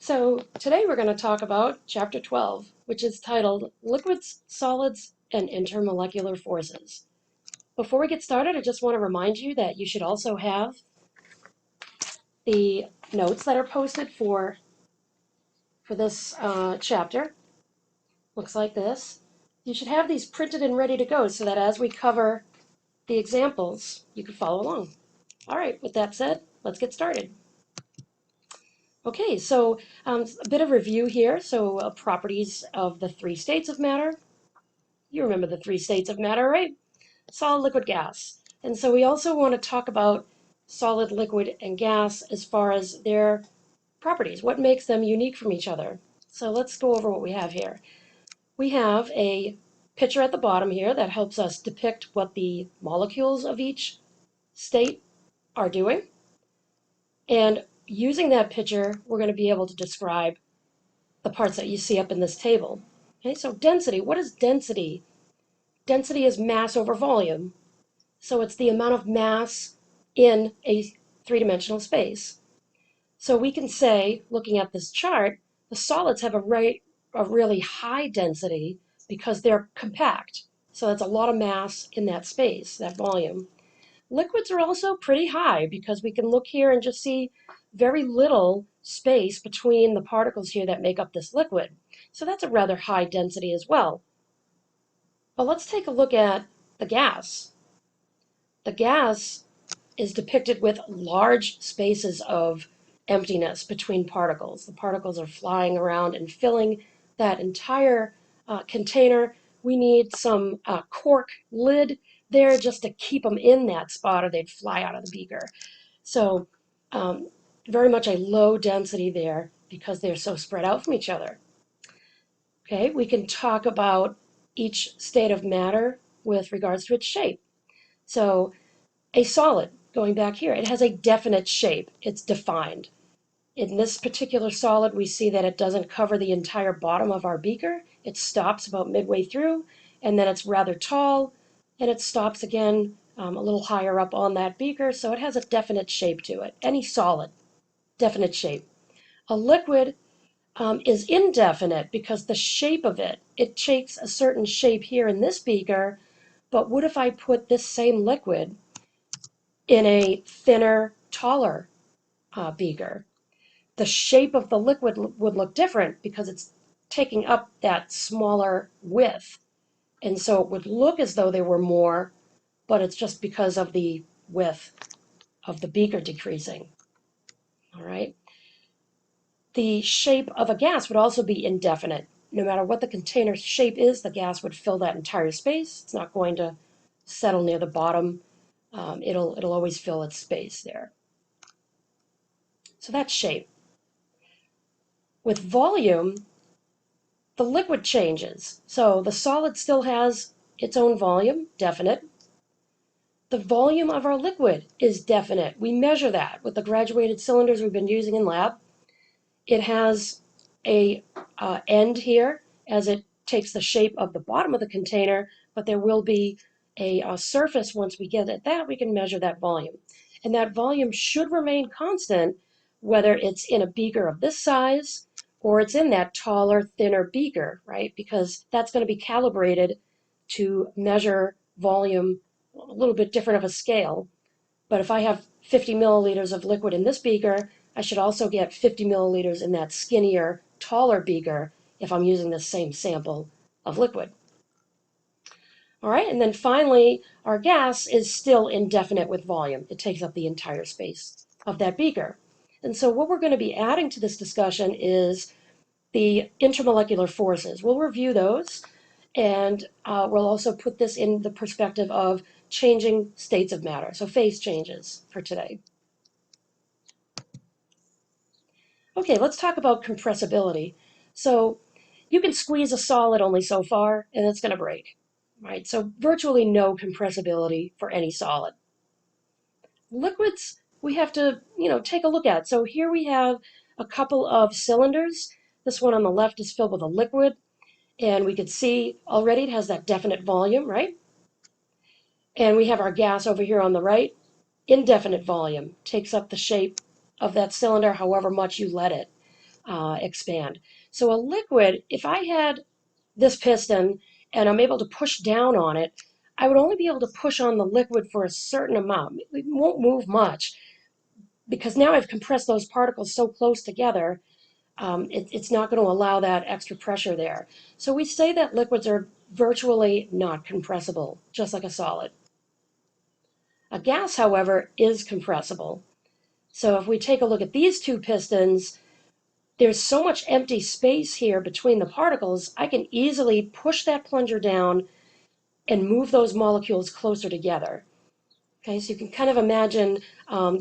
So today we're going to talk about Chapter 12, which is titled Liquids, Solids, and Intermolecular Forces. Before we get started, I just want to remind you that you should also have the notes that are posted for this chapter. Looks like this. You should have these printed and ready to go so that as we cover the examples, you can follow along. All right, with that said, let's get started. Okay, so a bit of review here. So properties of the three states of matter. You remember the three states of matter, right? Solid, liquid, gas. And so we also want to talk about solid, liquid, and gas as far as their properties. What makes them unique from each other? So let's go over what we have here. We have a picture at the bottom here that helps us depict what the molecules of each state are doing. And using that picture, we're going to be able to describe the parts that you see up in this table. Okay, so density. What is density? Density is mass over volume. So it's the amount of mass in a three-dimensional space. So we can say, looking at this chart, the solids have a really high density because they're compact. So that's a lot of mass in that space, that volume. Liquids are also pretty high because we can look here and just see very little space between the particles here that make up this liquid. So that's a rather high density as well. But let's take a look at the gas. The gas is depicted with large spaces of emptiness between particles. The particles are flying around and filling that entire container. We need some cork lid there just to keep them in that spot or they'd fly out of the beaker. So very much a low density there because they're so spread out from each other. Okay, we can talk about each state of matter with regards to its shape. So a solid, going back here, it has a definite shape. It's defined. In this particular solid, we see that it doesn't cover the entire bottom of our beaker. It stops about midway through, and then it's rather tall, and it stops again a little higher up on that beaker, so it has a definite shape to it. Any solid, definite shape. A liquid is indefinite because the shape of it takes a certain shape here in this beaker, but what if I put this same liquid in a thinner, taller beaker? The shape of the liquid would look different because it's taking up that smaller width. And so it would look as though there were more, but it's just because of the width of the beaker decreasing. All right. The shape of a gas would also be indefinite. No matter what the container shape is, the gas would fill that entire space. It's not going to settle near the bottom. It'll always fill its space there. So that's shape. With volume, the liquid changes. So the solid still has its own volume, definite. The volume of our liquid is definite. We measure that with the graduated cylinders we've been using in lab. It has a end here as it takes the shape of the bottom of the container, but there will be a surface once we get at that, we can measure that volume. And that volume should remain constant whether it's in a beaker of this size or it's in that taller, thinner beaker, right? Because that's going to be calibrated to measure volume a little bit different of a scale. But if I have 50 milliliters of liquid in this beaker, I should also get 50 milliliters in that skinnier, taller beaker if I'm using the same sample of liquid. All right, and then finally, our gas is still indefinite with volume. It takes up the entire space of that beaker. And so what we're going to be adding to this discussion is the intermolecular forces. We'll review those, and we'll also put this in the perspective of changing states of matter, so phase changes for today. Okay, let's talk about compressibility. So you can squeeze a solid only so far, and it's going to break, right? So virtually no compressibility for any solid. Liquids, we have to, take a look at. So here we have a couple of cylinders. This one on the left is filled with a liquid, and we could see already it has that definite volume, right? And we have our gas over here on the right, indefinite volume, takes up the shape of that cylinder however much you let it. expand. So a liquid, if I had this piston and I'm able to push down on it, I would only be able to push on the liquid for a certain amount. It won't move much because now I've compressed those particles so close together, it's not going to allow that extra pressure there. So we say that liquids are virtually not compressible, just like a solid. A gas, however, is compressible. So if we take a look at these two pistons, there's so much empty space here between the particles, I can easily push that plunger down and move those molecules closer together. Okay, so you can kind of imagine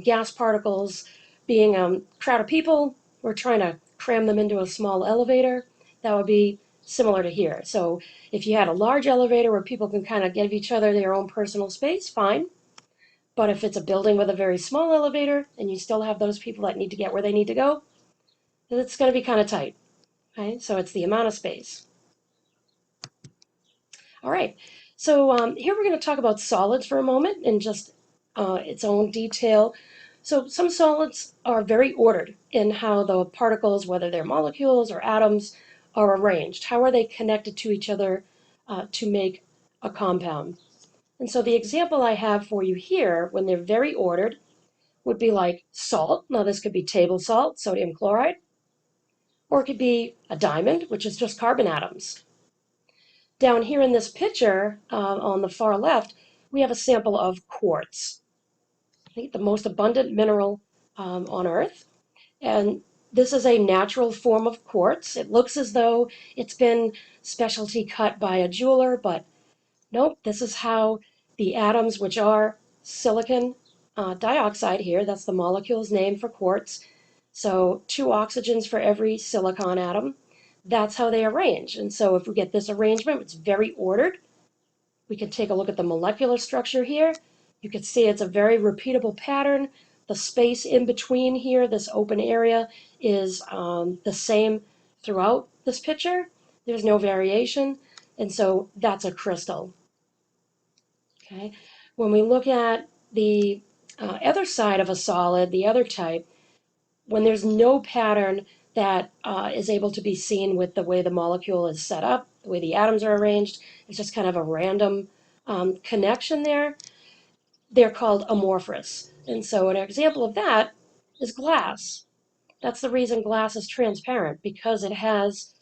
gas particles being a crowd of people. We're trying to cram them into a small elevator. That would be similar to here. So if you had a large elevator where people can kind of give each other their own personal space, fine. But if it's a building with a very small elevator and you still have those people that need to get where they need to go, it's going to be kind of tight. Okay, so it's the amount of space. All right, so here we're going to talk about solids for a moment in just its own detail. So some solids are very ordered in how the particles, whether they're molecules or atoms, are arranged. How are they connected to each other to make a compound? And so the example I have for you here, when they're very ordered, would be like salt. Now this could be table salt, sodium chloride, or it could be a diamond, which is just carbon atoms. Down here in this picture on the far left, we have a sample of quartz, the most abundant mineral on Earth. And this is a natural form of quartz. It looks as though it's been specialty cut by a jeweler, but nope, this is how the atoms, which are silicon dioxide here, that's the molecule's name for quartz. So 2 oxygens for every silicon atom. That's how they arrange. And so if we get this arrangement, it's very ordered. We can take a look at the molecular structure here. You can see it's a very repeatable pattern. The space in between here, this open area, is the same throughout this picture. There's no variation. And so that's a crystal. Okay. When we look at the other side of a solid, the other type, when there's no pattern that is able to be seen with the way the molecule is set up, the way the atoms are arranged, it's just kind of a random connection there. They're called amorphous. And so an example of that is glass. That's the reason glass is transparent, because it has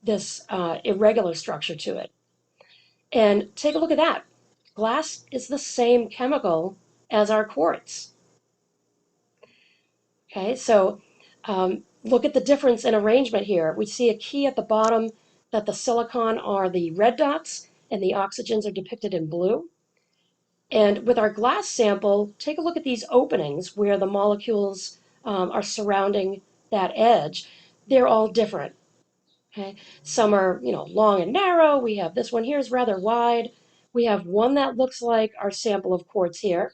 this irregular structure to it. And take a look at that. Glass is the same chemical as our quartz. Okay, so look at the difference in arrangement here. We see a key at the bottom that the silicon are the red dots and the oxygens are depicted in blue. And with our glass sample, take a look at these openings where the molecules are surrounding that edge. They're all different. Okay, some are long and narrow. We have this one here is rather wide. We have one that looks like our sample of quartz here.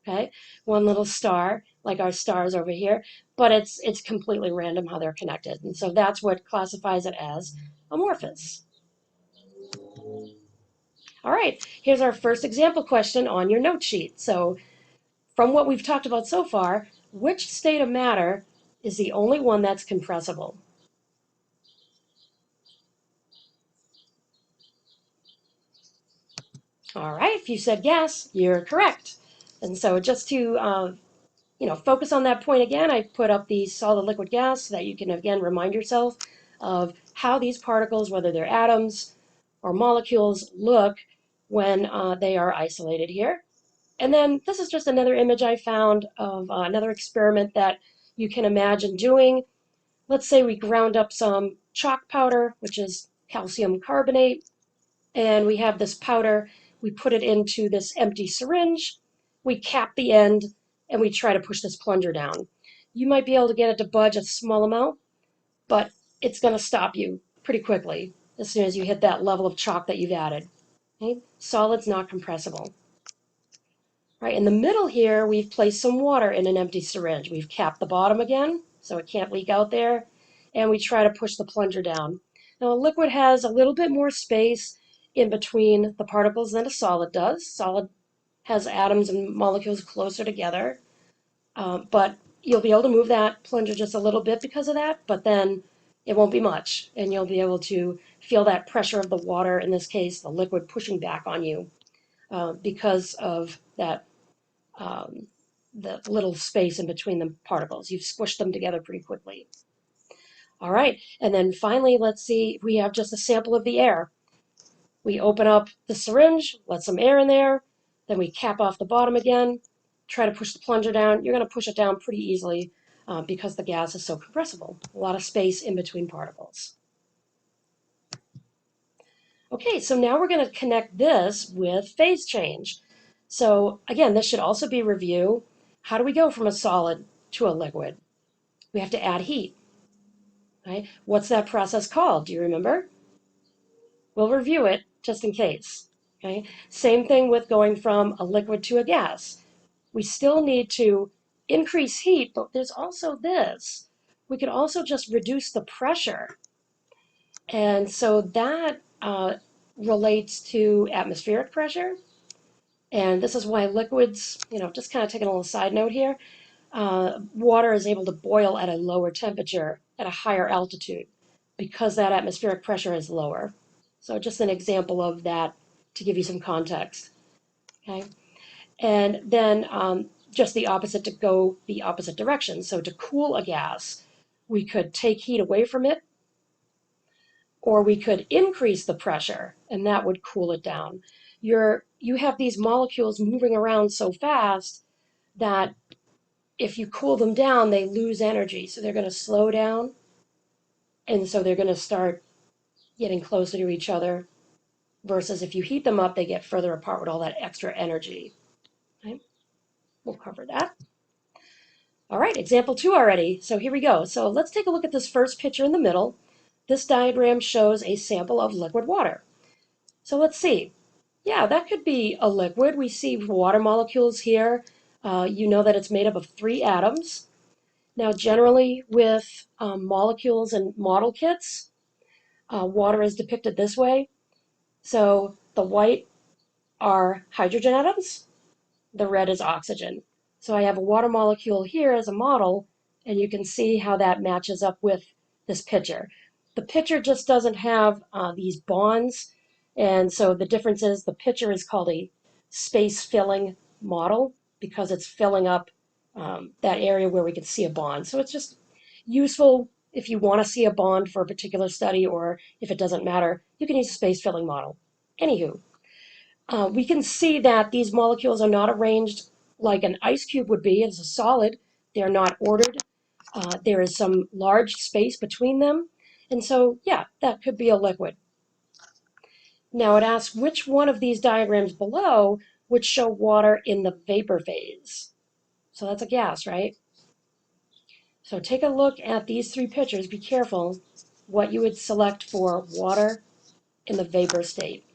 Okay, one little star like our stars over here, but it's completely random how they're connected, and so that's what classifies it as amorphous. All right, here's our first example question on your note sheet. So from what we've talked about so far, which state of matter is the only one that's compressible? All right, if you said gas, you're correct. And so just to focus on that point again, I put up the solid liquid gas so that you can again remind yourself of how these particles, whether they're atoms or molecules, look when they are isolated here. And then this is just another image I found of another experiment that you can imagine doing. Let's say we ground up some chalk powder, which is calcium carbonate, and we have this powder. We put it into this empty syringe. We cap the end, and we try to push this plunger down. You might be able to get it to budge a small amount, but it's going to stop you pretty quickly as soon as you hit that level of chalk that you've added. Okay? Solid's not compressible. Right, in the middle here, we've placed some water in an empty syringe. We've capped the bottom again, so it can't leak out there, and we try to push the plunger down. Now, a liquid has a little bit more space in between the particles than a solid does. Solid has atoms and molecules closer together, but you'll be able to move that plunger just a little bit because of that, but then It won't be much, and you'll be able to feel that pressure of the water, in this case, the liquid pushing back on you because of that the little space in between the particles. You've squished them together pretty quickly. All right, and then finally, let's see, we have just a sample of the air. We open up the syringe, let some air in there, then we cap off the bottom again, try to push the plunger down. You're going to push it down pretty easily because the gas is so compressible. A lot of space in between particles. Okay, so now we're going to connect this with phase change. So again, this should also be review. How do we go from a solid to a liquid? We have to add heat, right? What's that process called? Do you remember? We'll review it just in case. Okay. Same thing with going from a liquid to a gas. We still need to increase heat, but there's also this. We could also just reduce the pressure. And so that relates to atmospheric pressure. And this is why liquids, just kind of taking a little side note here, water is able to boil at a lower temperature at a higher altitude because that atmospheric pressure is lower. So just an example of that to give you some context. Okay, and then just the opposite to go the opposite direction. So to cool a gas, we could take heat away from it, or we could increase the pressure, and that would cool it down. You have these molecules moving around so fast that if you cool them down, they lose energy. So they're going to slow down, and so they're going to start getting closer to each other. Versus if you heat them up, they get further apart with all that extra energy. Okay? We'll cover that. All right, example 2 already. So here we go. So let's take a look at this first picture in the middle. This diagram shows a sample of liquid water. So let's see. Yeah, that could be a liquid. We see water molecules here. You know that it's made up of 3 atoms. Now, generally with molecules and model kits, water is depicted this way. So the white are hydrogen atoms, the red is oxygen. So I have a water molecule here as a model, and you can see how that matches up with this picture. The picture just doesn't have these bonds, and so the difference is the picture is called a space-filling model because it's filling up that area where we can see a bond. So it's just useful if you want to see a bond for a particular study, or if it doesn't matter, you can use a space-filling model. Anywho, we can see that these molecules are not arranged like an ice cube would be as a solid. They're not ordered. There is some large space between them. And so, yeah, that could be a liquid. Now it asks which one of these diagrams below would show water in the vapor phase. So that's a gas, right? So take a look at these 3 pictures. Be careful what you would select for water in the vapor state.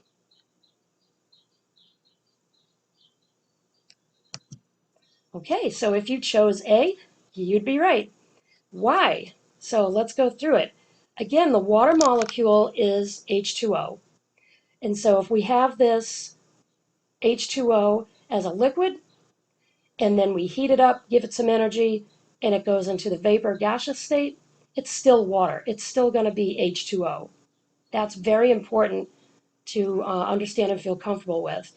Okay, so if you chose A, you'd be right. Why? So let's go through it. Again, the water molecule is H2O. And so if we have this H2O as a liquid, and then we heat it up, give it some energy, and it goes into the vapor gaseous state, it's still water. It's still going to be H2O. That's very important to understand and feel comfortable with.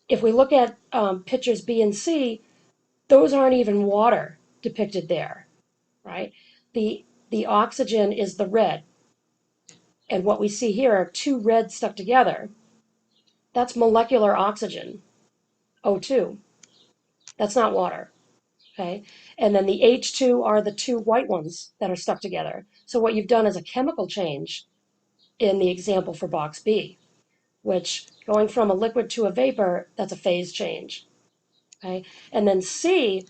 If we look at pictures B and C, those aren't even water depicted there, right? The oxygen is the red. And what we see here are 2 reds stuck together. That's molecular oxygen, O2. That's not water, okay? And then the H2 are the 2 white ones that are stuck together. So what you've done is a chemical change in the example for box B, which going from a liquid to a vapor, that's a phase change, okay? And then C,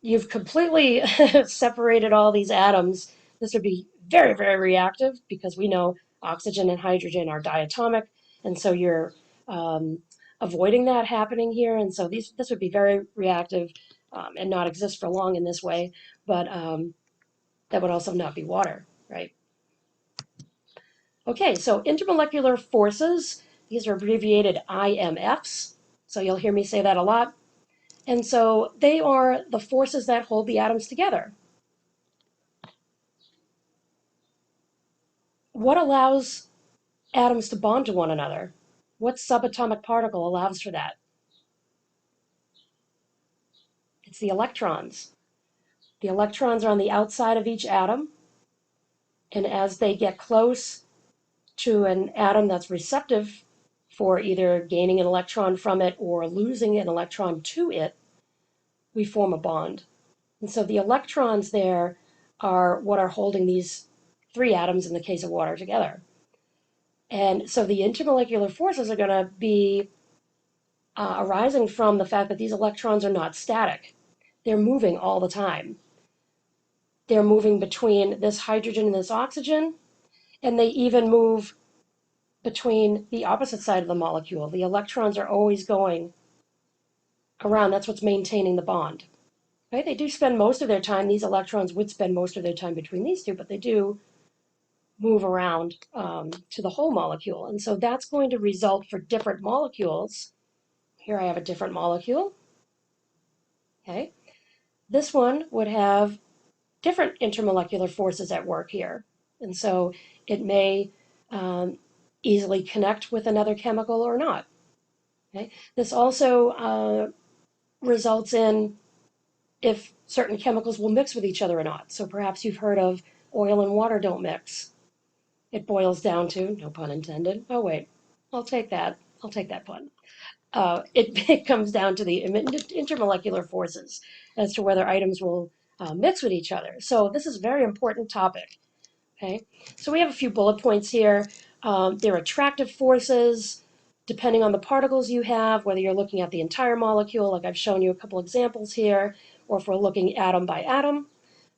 you've completely separated all these atoms. This would be very, very reactive because we know oxygen and hydrogen are diatomic, and so you're avoiding that happening here. And so this would be very reactive and not exist for long in this way, but that would also not be water, right? Okay, so intermolecular forces, these are abbreviated IMFs, so you'll hear me say that a lot. And so they are the forces that hold the atoms together. what allows atoms to bond to one another? What subatomic particle allows for that? It's the electrons. The electrons are on the outside of each atom, and as they get close to an atom that's receptive for either gaining an electron from it or losing an electron to it, we form a bond. And so the electrons there are what are holding these three atoms in the case of water together. And so the intermolecular forces are going to be arising from the fact that these electrons are not static. They're moving all the time. They're moving between this hydrogen and this oxygen, and they even move between the opposite side of the molecule. The electrons are always going around. That's what's maintaining the bond. Right? They do spend most of their time, these electrons would spend most of their time between these two, but they do move around to the whole molecule. And so that's going to result for different molecules. Here I have a different molecule. Okay. This one would have different intermolecular forces at work here. And so it may easily connect with another chemical or not. Okay. This also results in if certain chemicals will mix with each other or not. So perhaps you've heard of oil and water don't mix. It boils down to, no pun intended. Oh, wait, I'll take that. I'll take that pun. It comes down to the intermolecular forces as to whether items will mix with each other. So this is a very important topic. Okay, so we have a few bullet points here. There are attractive forces, depending on the particles you have, whether you're looking at the entire molecule, like I've shown you a couple examples here, or if we're looking atom by atom.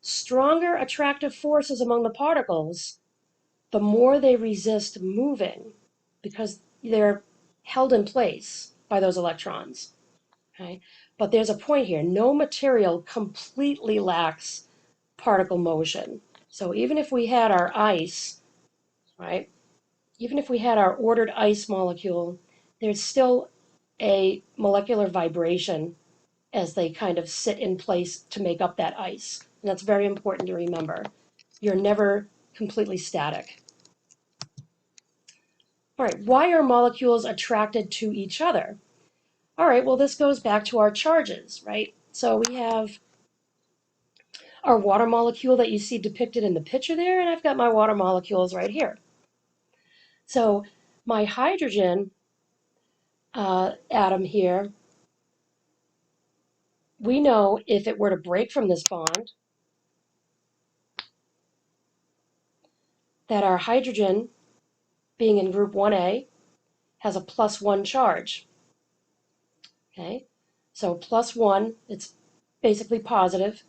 Stronger attractive forces among the particles, the more they resist moving, because they're held in place by those electrons. Okay? But there's a point here. No material completely lacks particle motion. So even if we had our ice, right, even if we had our ordered ice molecule, there's still a molecular vibration as they kind of sit in place to make up that ice. And that's very important to remember. You're never completely static. All right, why are molecules attracted to each other? All right, well, this goes back to our charges, right? So we have our water molecule that you see depicted in the picture there, and I've got my water molecules right here. So my hydrogen atom here, we know if it were to break from this bond, that our hydrogen, being in group 1A, has a +1 charge. Okay, so +1, it's basically positive.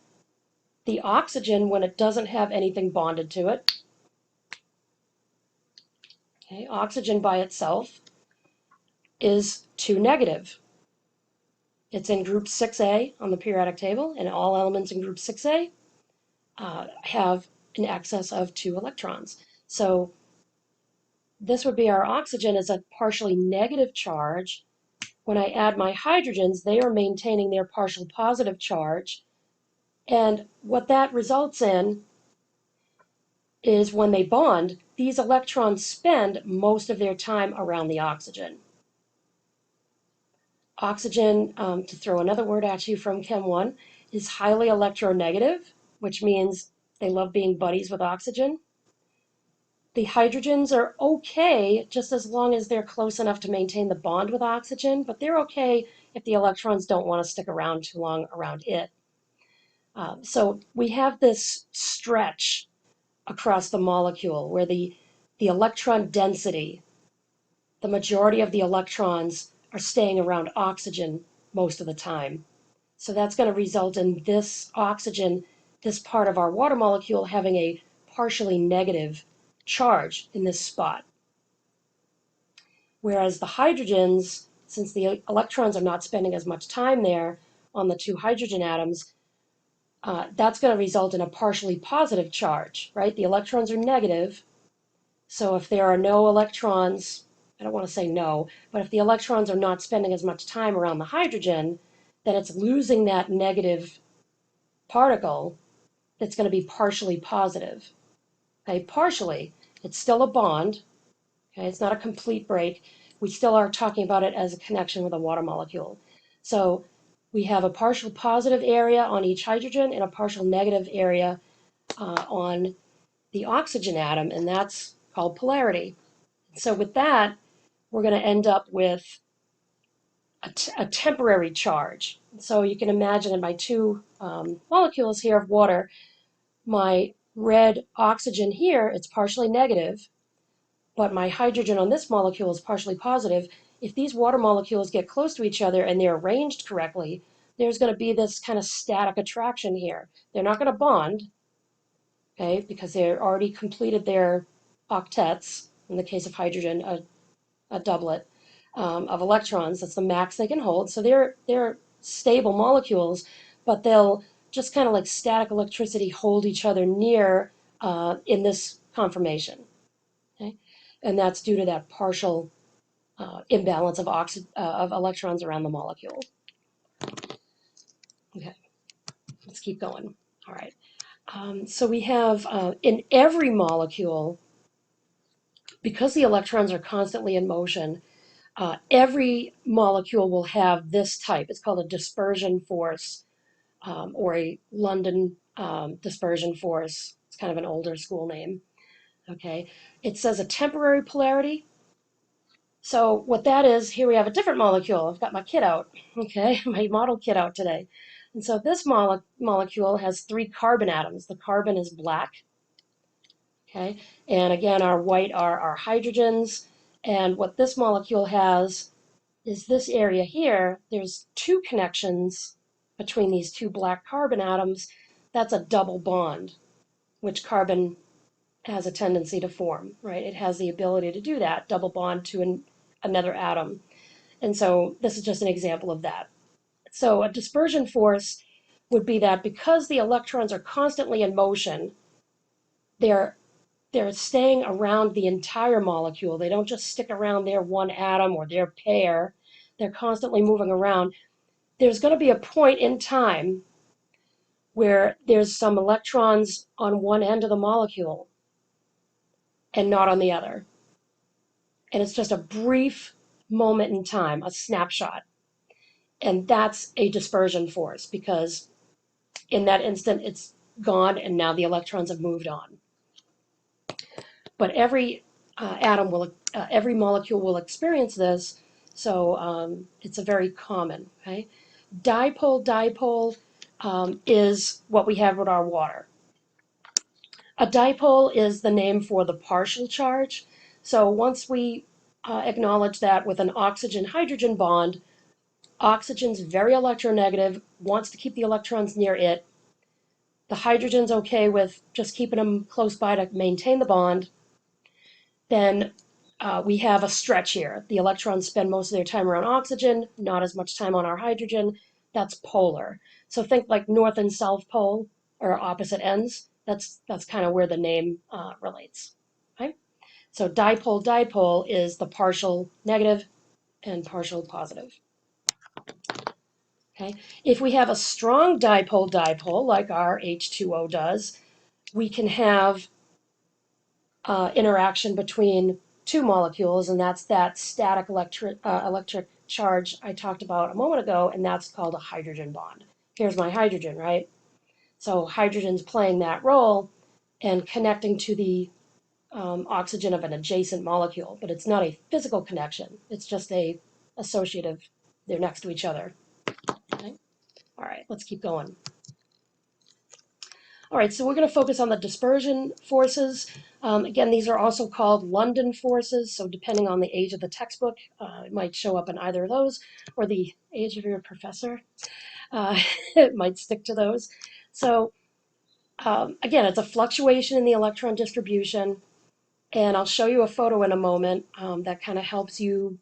The oxygen, when it doesn't have anything bonded to it, okay, oxygen by itself is 2 negative. It's in group 6A on the periodic table, and all elements in group 6A have an excess of 2 electrons. So this would be our oxygen as a partially negative charge. When I add my hydrogens, they are maintaining their partial positive charge. And what that results in is when they bond, these electrons spend most of their time around the oxygen. Oxygen, to throw another word at you from Chem 1, is highly electronegative, which means they love being buddies with oxygen. The hydrogens are okay just as long as they're close enough to maintain the bond with oxygen, but they're okay if the electrons don't want to stick around too long around it. So we have this stretch across the molecule where the electron density, the majority of the electrons are staying around oxygen most of the time. So that's going to result in this oxygen, this part of our water molecule, having a partially negative charge in this spot. Whereas the hydrogens, since the electrons are not spending as much time there on the 2 hydrogen atoms, that's going to result in a partially positive charge, right? The electrons are negative. So if there are no electrons, I don't want to say no, but if the electrons are not spending as much time around the hydrogen, then it's losing that negative particle that's going to be partially positive. Okay, partially. It's still a bond. Okay, it's not a complete break. We still are talking about it as a connection with a water molecule. So we have a partial positive area on each hydrogen and a partial negative area on the oxygen atom, and that's called polarity. So with that, we're going to end up with a temporary charge. So you can imagine in my two molecules here of water, my red oxygen here, it's partially negative, but my hydrogen on this molecule is partially positive. If these water molecules get close to each other and they're arranged correctly, there's going to be this kind of static attraction here. They're not going to bond, okay, because they're already completed their octets. In the case of hydrogen, a doublet of electrons. That's the max they can hold. So they're stable molecules, but they'll just kind of like static electricity hold each other near in this conformation. Okay? And that's due to that partial imbalance of electrons around the molecule. Okay, let's keep going. All right. So we have in every molecule, because the electrons are constantly in motion, every molecule will have this type. It's called a dispersion force or a London dispersion force. It's kind of an older school name. Okay, it says a temporary polarity. So what that is, here we have a different molecule. I've got my kit out, okay, my model kit out today. And so this molecule has 3 carbon atoms. The carbon is black, okay, and again, our white are our hydrogens. And what this molecule has is this area here. There's 2 connections between these 2 black carbon atoms. That's a double bond, which carbon has a tendency to form, right? It has the ability to do that, double bond to another atom. And so this is just an example of that. So a dispersion force would be that because the electrons are constantly in motion, they're staying around the entire molecule. They don't just stick around their one atom or their pair. They're constantly moving around. There's going to be a point in time where there's some electrons on one end of the molecule and not on the other. And it's just a brief moment in time, a snapshot. And that's a dispersion force because in that instant it's gone and now the electrons have moved on. But every every molecule will experience this, so it's a very common, okay? Dipole is what we have with our water. A dipole is the name for the partial charge. So once we acknowledge that with an oxygen-hydrogen bond, oxygen's very electronegative, wants to keep the electrons near it. The hydrogen's okay with just keeping them close by to maintain the bond. Then we have a stretch here. The electrons spend most of their time around oxygen, not as much time on our hydrogen. That's polar. So think like north and south pole or opposite ends. That's kind of where the name relates. Okay? So dipole is the partial negative and partial positive. Okay? If we have a strong dipole like our H2O does, we can have interaction between 2 molecules, and that's that static electric charge I talked about a moment ago, and that's called a hydrogen bond. Here's my hydrogen, right? So hydrogen's playing that role and connecting to the oxygen of an adjacent molecule, but it's not a physical connection. It's just a associative. They're next to each other. Okay? All right, let's keep going. All right, so we're going to focus on the dispersion forces. Again, these are also called London forces, so depending on the age of the textbook, it might show up in either of those, or the age of your professor. It might stick to those. So again, it's a fluctuation in the electron distribution, and I'll show you a photo in a moment that kind of helps you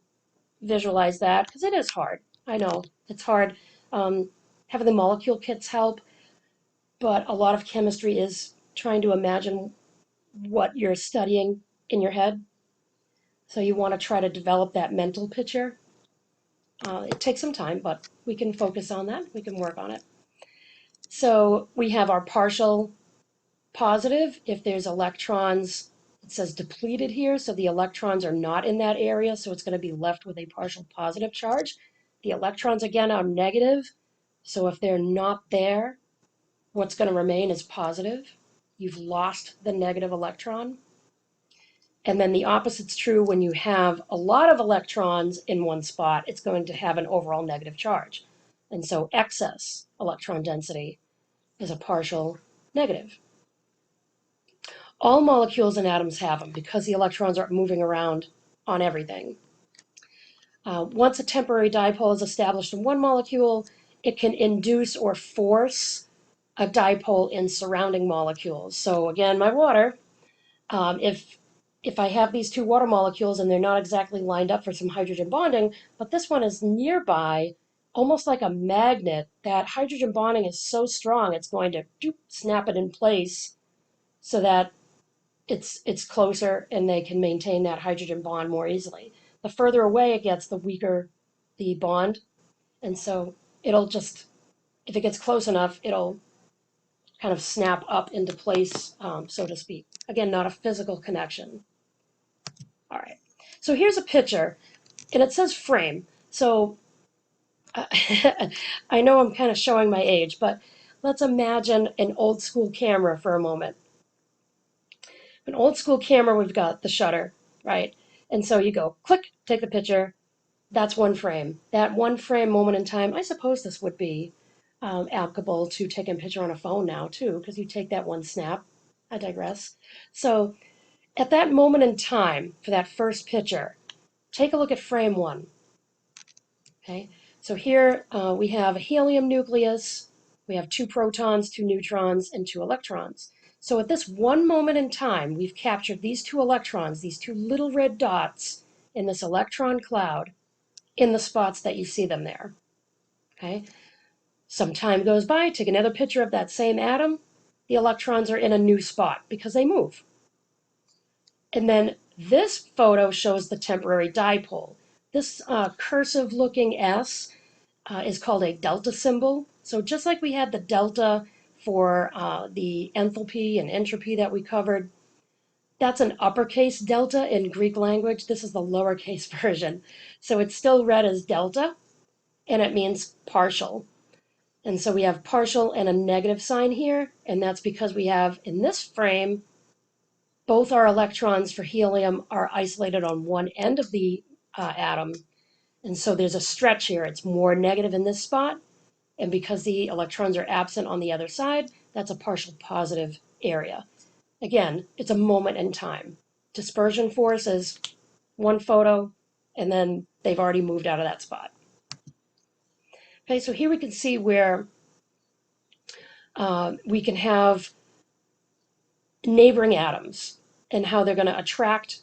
visualize that, because it is hard. I know, it's hard. Having the molecule kits help, but a lot of chemistry is trying to imagine what you're studying in your head. So you want to try to develop that mental picture. It takes some time, but we can focus on that. We can work on it. So we have our partial positive if there's electrons It says depleted here, so the electrons are not in that area, so it's going to be left with a partial positive charge. The electrons, again, are negative, so if they're not there, what's going to remain is positive. You've lost the negative electron. And then the opposite's true when you have a lot of electrons in one spot, it's going to have an overall negative charge. And so excess electron density is a partial negative. All molecules and atoms have them because the electrons are moving around on everything. Once a temporary dipole is established in one molecule, it can induce or force a dipole in surrounding molecules. So again, my water, if I have these two water molecules and they're not exactly lined up for some hydrogen bonding, but this one is nearby, almost like a magnet, that hydrogen bonding is so strong it's going to snap it in place so that it's closer and they can maintain that hydrogen bond more easily. The further away it gets, the weaker the bond. And so it'll just, if it gets close enough, it'll kind of snap up into place, so to speak. Again, not a physical connection. All right. So here's a picture, and it says frame. So I know I'm kind of showing my age, but let's imagine an old school camera for a moment. An old school camera, we've got the shutter, right? And so you go click, take the picture. That's one frame. That one frame moment in time, I suppose this would be applicable to taking a picture on a phone now too, because you take that one snap. I digress. So at that moment in time, for that first picture, take a look at frame one. Okay, so here we have a helium nucleus. We have 2 protons, 2 neutrons, and 2 electrons. So at this one moment in time, we've captured these 2 electrons, these 2 little red dots in this electron cloud in the spots that you see them there. Okay, some time goes by, take another picture of that same atom. The electrons are in a new spot because they move. And then this photo shows the temporary dipole. This cursive looking S is called a delta symbol. So just like we had the delta for the enthalpy and entropy that we covered, that's an uppercase delta in Greek language. This is the lowercase version. So it's still read as delta, and it means partial. And so we have partial and a negative sign here, and that's because we have, in this frame, both our electrons for helium are isolated on one end of the atom. And so there's a stretch here. It's more negative in this spot. And because the electrons are absent on the other side, that's a partial positive area. Again, it's a moment in time. Dispersion force is one photo, and then they've already moved out of that spot. Okay, so here we can see where we can have neighboring atoms and how they're going to attract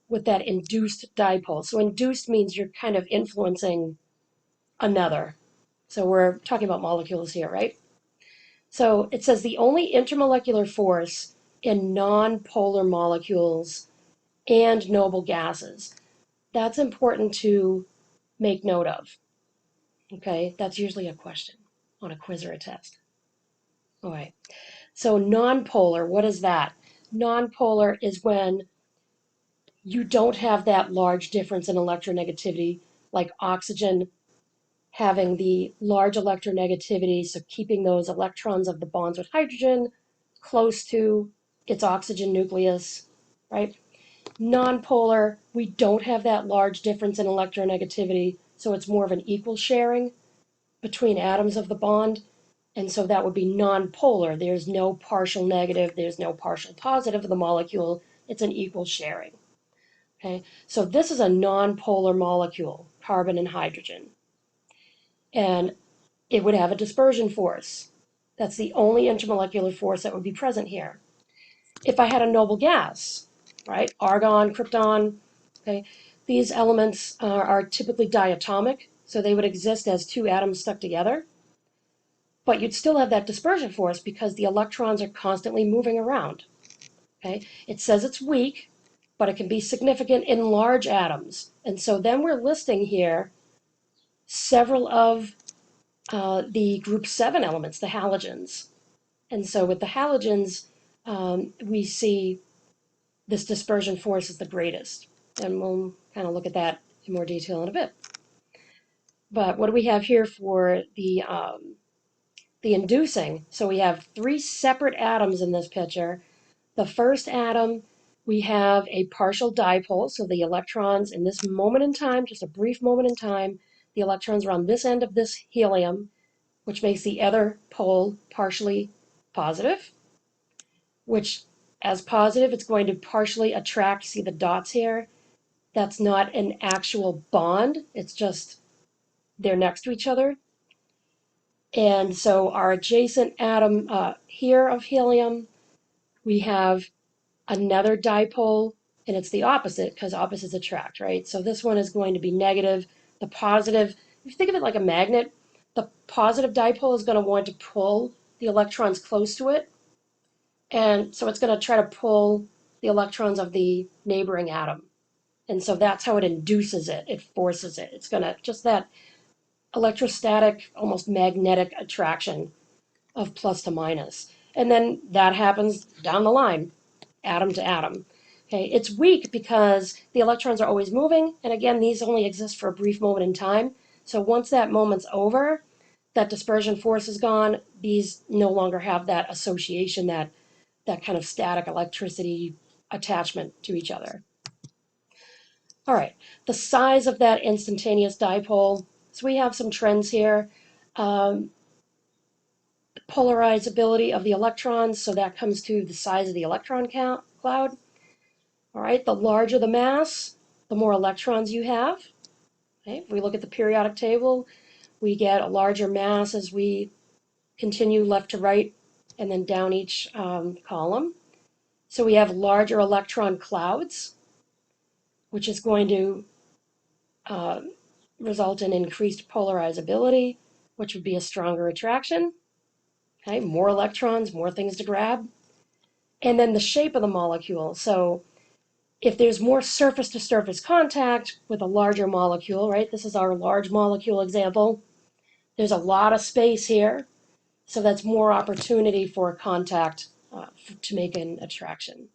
with that induced dipole. So induced means you're kind of influencing another. So we're talking about molecules here, right? So it says the only intermolecular force in non-polar molecules and noble gases. That's important to make note of. Okay, that's usually a question on a quiz or a test. All right, so non-polar, what is that? Non-polar is when you don't have that large difference in electronegativity, like oxygen having the large electronegativity, so keeping those electrons of the bonds with hydrogen close to its oxygen nucleus, right? Non-polar, we don't have that large difference in electronegativity, so it's more of an equal sharing between atoms of the bond, and so that would be non-polar. There's no partial negative, there's no partial positive of the molecule, it's an equal sharing. Okay, so this is a non-polar molecule, carbon and hydrogen. And it would have a dispersion force. That's the only intermolecular force that would be present here. If I had a noble gas, right, argon, krypton, okay, these elements are typically diatomic, so they would exist as 2 atoms stuck together. But you'd still have that dispersion force because the electrons are constantly moving around. Okay, it says it's weak, but it can be significant in large atoms. And so then we're listing here several of the group 7 elements, the halogens. And so with the halogens, we see this dispersion force is the greatest. And we'll kind of look at that in more detail in a bit. But what do we have here for the inducing? So we have three separate atoms in this picture. The first atom, we have a partial dipole, so the electrons in this moment in time, just a brief moment in time, the electrons are on this end of this helium, which makes the other pole partially positive, which as positive, it's going to partially attract, see the dots here? That's not an actual bond, it's just they're next to each other. And so our adjacent atom here of helium, we have another dipole, and it's the opposite because opposites attract, right? So this one is going to be negative. The positive, if you think of it like a magnet, the positive dipole is going to want to pull the electrons close to it. And so it's going to try to pull the electrons of the neighboring atom. And so that's how it induces it. It forces it. It's going to just that electrostatic, almost magnetic attraction of plus to minus. And then that happens down the line, atom to atom. Okay, it's weak because the electrons are always moving, and again, these only exist for a brief moment in time. So once that moment's over, that dispersion force is gone, these no longer have that association, that kind of static electricity attachment to each other. All right, the size of that instantaneous dipole. So we have some trends here. Polarizability of the electrons, so that comes to the size of the electron cloud. All right, the larger the mass, the more electrons you have. Okay, if we look at the periodic table, we get a larger mass as we continue left to right and then down each column. So we have larger electron clouds, which is going to result in increased polarizability, which would be a stronger attraction. Okay, more electrons, more things to grab. And then the shape of the molecule. So if there's more surface-to-surface contact with a larger molecule, right? This is our large molecule example. There's a lot of space here, so that's more opportunity for contact to make an attraction.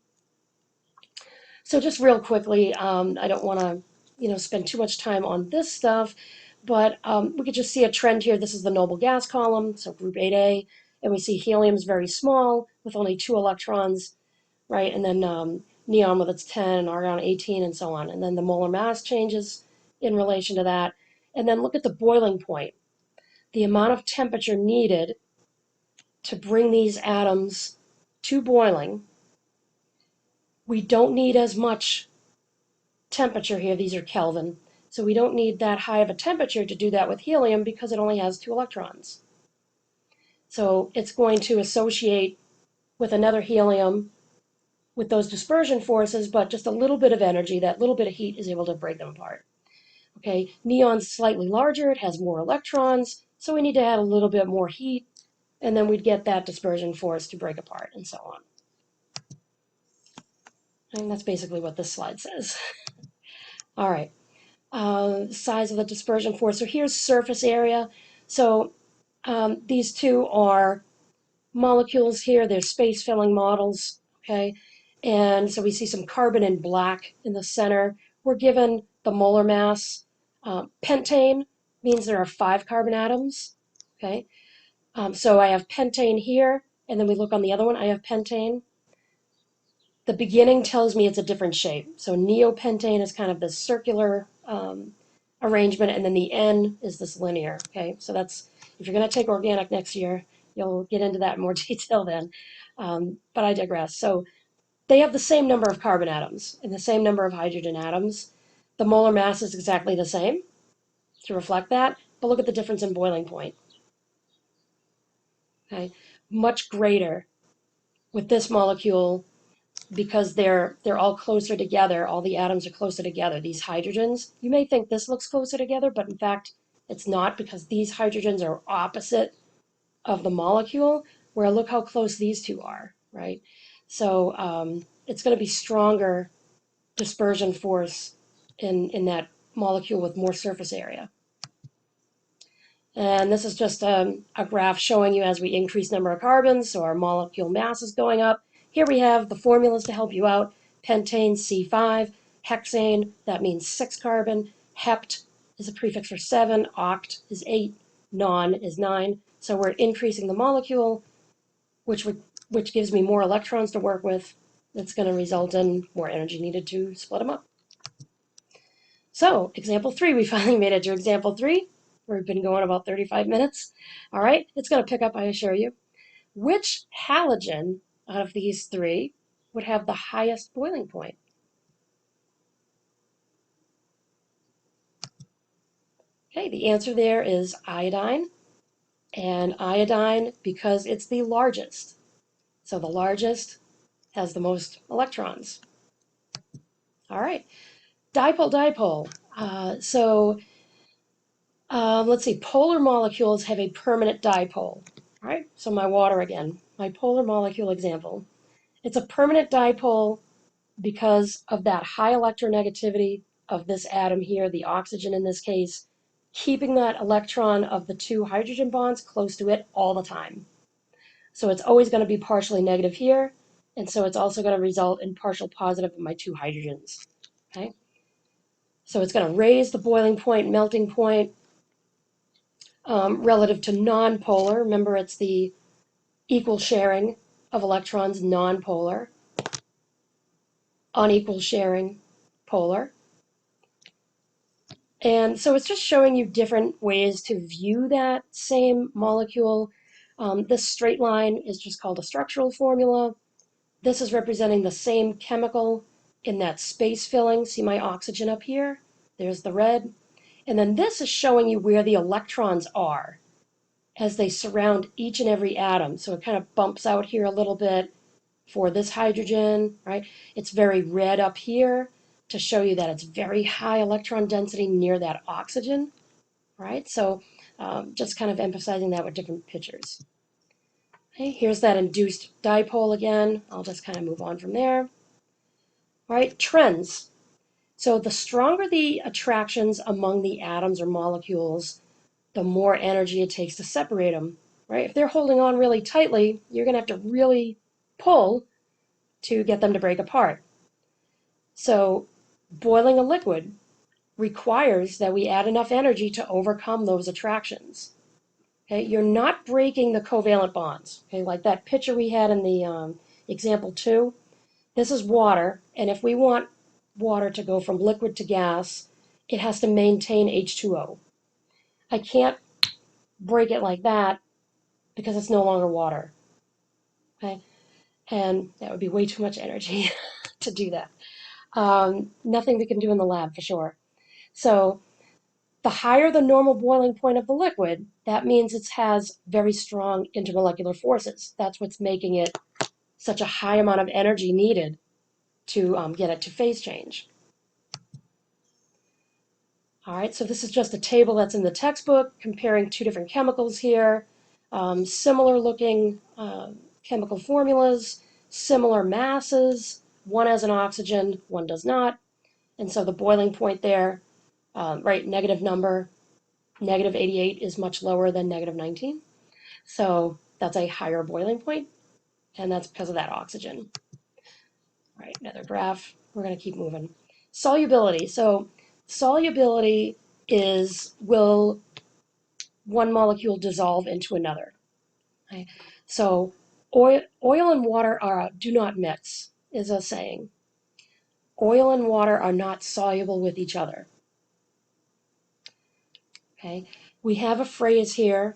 So just real quickly, I don't want to, spend too much time on this stuff, but we could just see a trend here. This is the noble gas column, so group 8A, and we see helium is very small with only 2 electrons, right? And then neon with its 10, argon 18, and so on. And then the molar mass changes in relation to that. And then look at the boiling point, the amount of temperature needed to bring these atoms to boiling. We don't need as much temperature here. These are Kelvin. So we don't need that high of a temperature to do that with helium because it only has 2 electrons. So it's going to associate with another helium with those dispersion forces, but just a little bit of energy, that little bit of heat is able to break them apart. Okay, neon's slightly larger, it has more electrons, so we need to add a little bit more heat, and then we'd get that dispersion force to break apart, and so on. And that's basically what this slide says. All right, size of the dispersion force. So here's surface area. So these two are molecules here, they're space-filling models, okay? And so we see some carbon in black in the center. We're given the molar mass. Pentane means there are 5 carbon atoms, okay? So I have pentane here, and then we look on the other one, I have pentane. The beginning tells me it's a different shape. So neopentane is kind of this circular arrangement, and then the N is this linear, okay? So that's, if you're gonna take organic next year, you'll get into that in more detail then. But I digress. So they have the same number of carbon atoms and the same number of hydrogen atoms. The molar mass is exactly the same to reflect that, but look at the difference in boiling point. Okay, much greater with this molecule because they're all closer together. All the atoms are closer together. These hydrogens, you may think this looks closer together, but in fact, it's not because these hydrogens are opposite of the molecule, where look how close these two are, right? So it's going to be stronger dispersion force in that molecule with more surface area. And this is just a graph showing you as we increase number of carbons, so our molecule mass is going up. Here we have the formulas to help you out. pentane, C5, hexane, that means 6 carbon, hept is a prefix for 7, oct is 8, non is 9. So we're increasing the molecule, which gives me more electrons to work with. That's going to result in more energy needed to split them up. So, example 3, we finally made it to example 3. We've been going about 35 minutes. All right, it's going to pick up, I assure you. Which halogen out of these 3 would have the highest boiling point? Okay, the answer there is iodine. And iodine, because it's the largest. So the largest has the most electrons. All right, dipole, dipole. Let's see, polar molecules have a permanent dipole. All right, so my water again, my polar molecule example. It's a permanent dipole because of that high electronegativity of this atom here, the oxygen in this case, keeping that electron of the 2 hydrogen bonds close to it all the time. So it's always going to be partially negative here, and so it's also going to result in partial positive of my 2 hydrogens. Okay? So it's going to raise the boiling point, melting point, relative to nonpolar. Remember, it's the equal sharing of electrons, nonpolar, unequal sharing, polar. And so it's just showing you different ways to view that same molecule. This straight line is just called a structural formula. This is representing the same chemical in that space filling. See my oxygen up here? There's the red. And then this is showing you where the electrons are as they surround each and every atom. So it kind of bumps out here a little bit for this hydrogen, right? It's very red up here to show you that it's very high electron density near that oxygen, right? So just kind of emphasizing that with different pictures. Okay, here's that induced dipole again. I'll just kind of move on from there. All right, trends. So the stronger the attractions among the atoms or molecules, the more energy it takes to separate them, right? If they're holding on really tightly, you're going to have to really pull to get them to break apart. So boiling a liquid requires that we add enough energy to overcome those attractions. Okay, you're not breaking the covalent bonds. Okay, like that picture we had in the example 2. This is water, and if we want water to go from liquid to gas, it has to maintain H2O. I can't break it like that because it's no longer water. Okay, and that would be way too much energy to do that. Nothing we can do in the lab for sure. So the higher the normal boiling point of the liquid, that means it has very strong intermolecular forces. That's what's making it such a high amount of energy needed to get it to phase change. All right, so this is just a table that's in the textbook comparing 2 different chemicals here. Similar looking chemical formulas, similar masses. One has an oxygen, one does not. And so the boiling point there, right, negative number, negative 88 is much lower than negative 19. So that's a higher boiling point, and that's because of that oxygen. All right, another graph. We're going to keep moving. Solubility. So solubility is, will one molecule dissolve into another? Okay. So oil and water do not mix, is a saying. Oil and water are not soluble with each other. Okay. We have a phrase here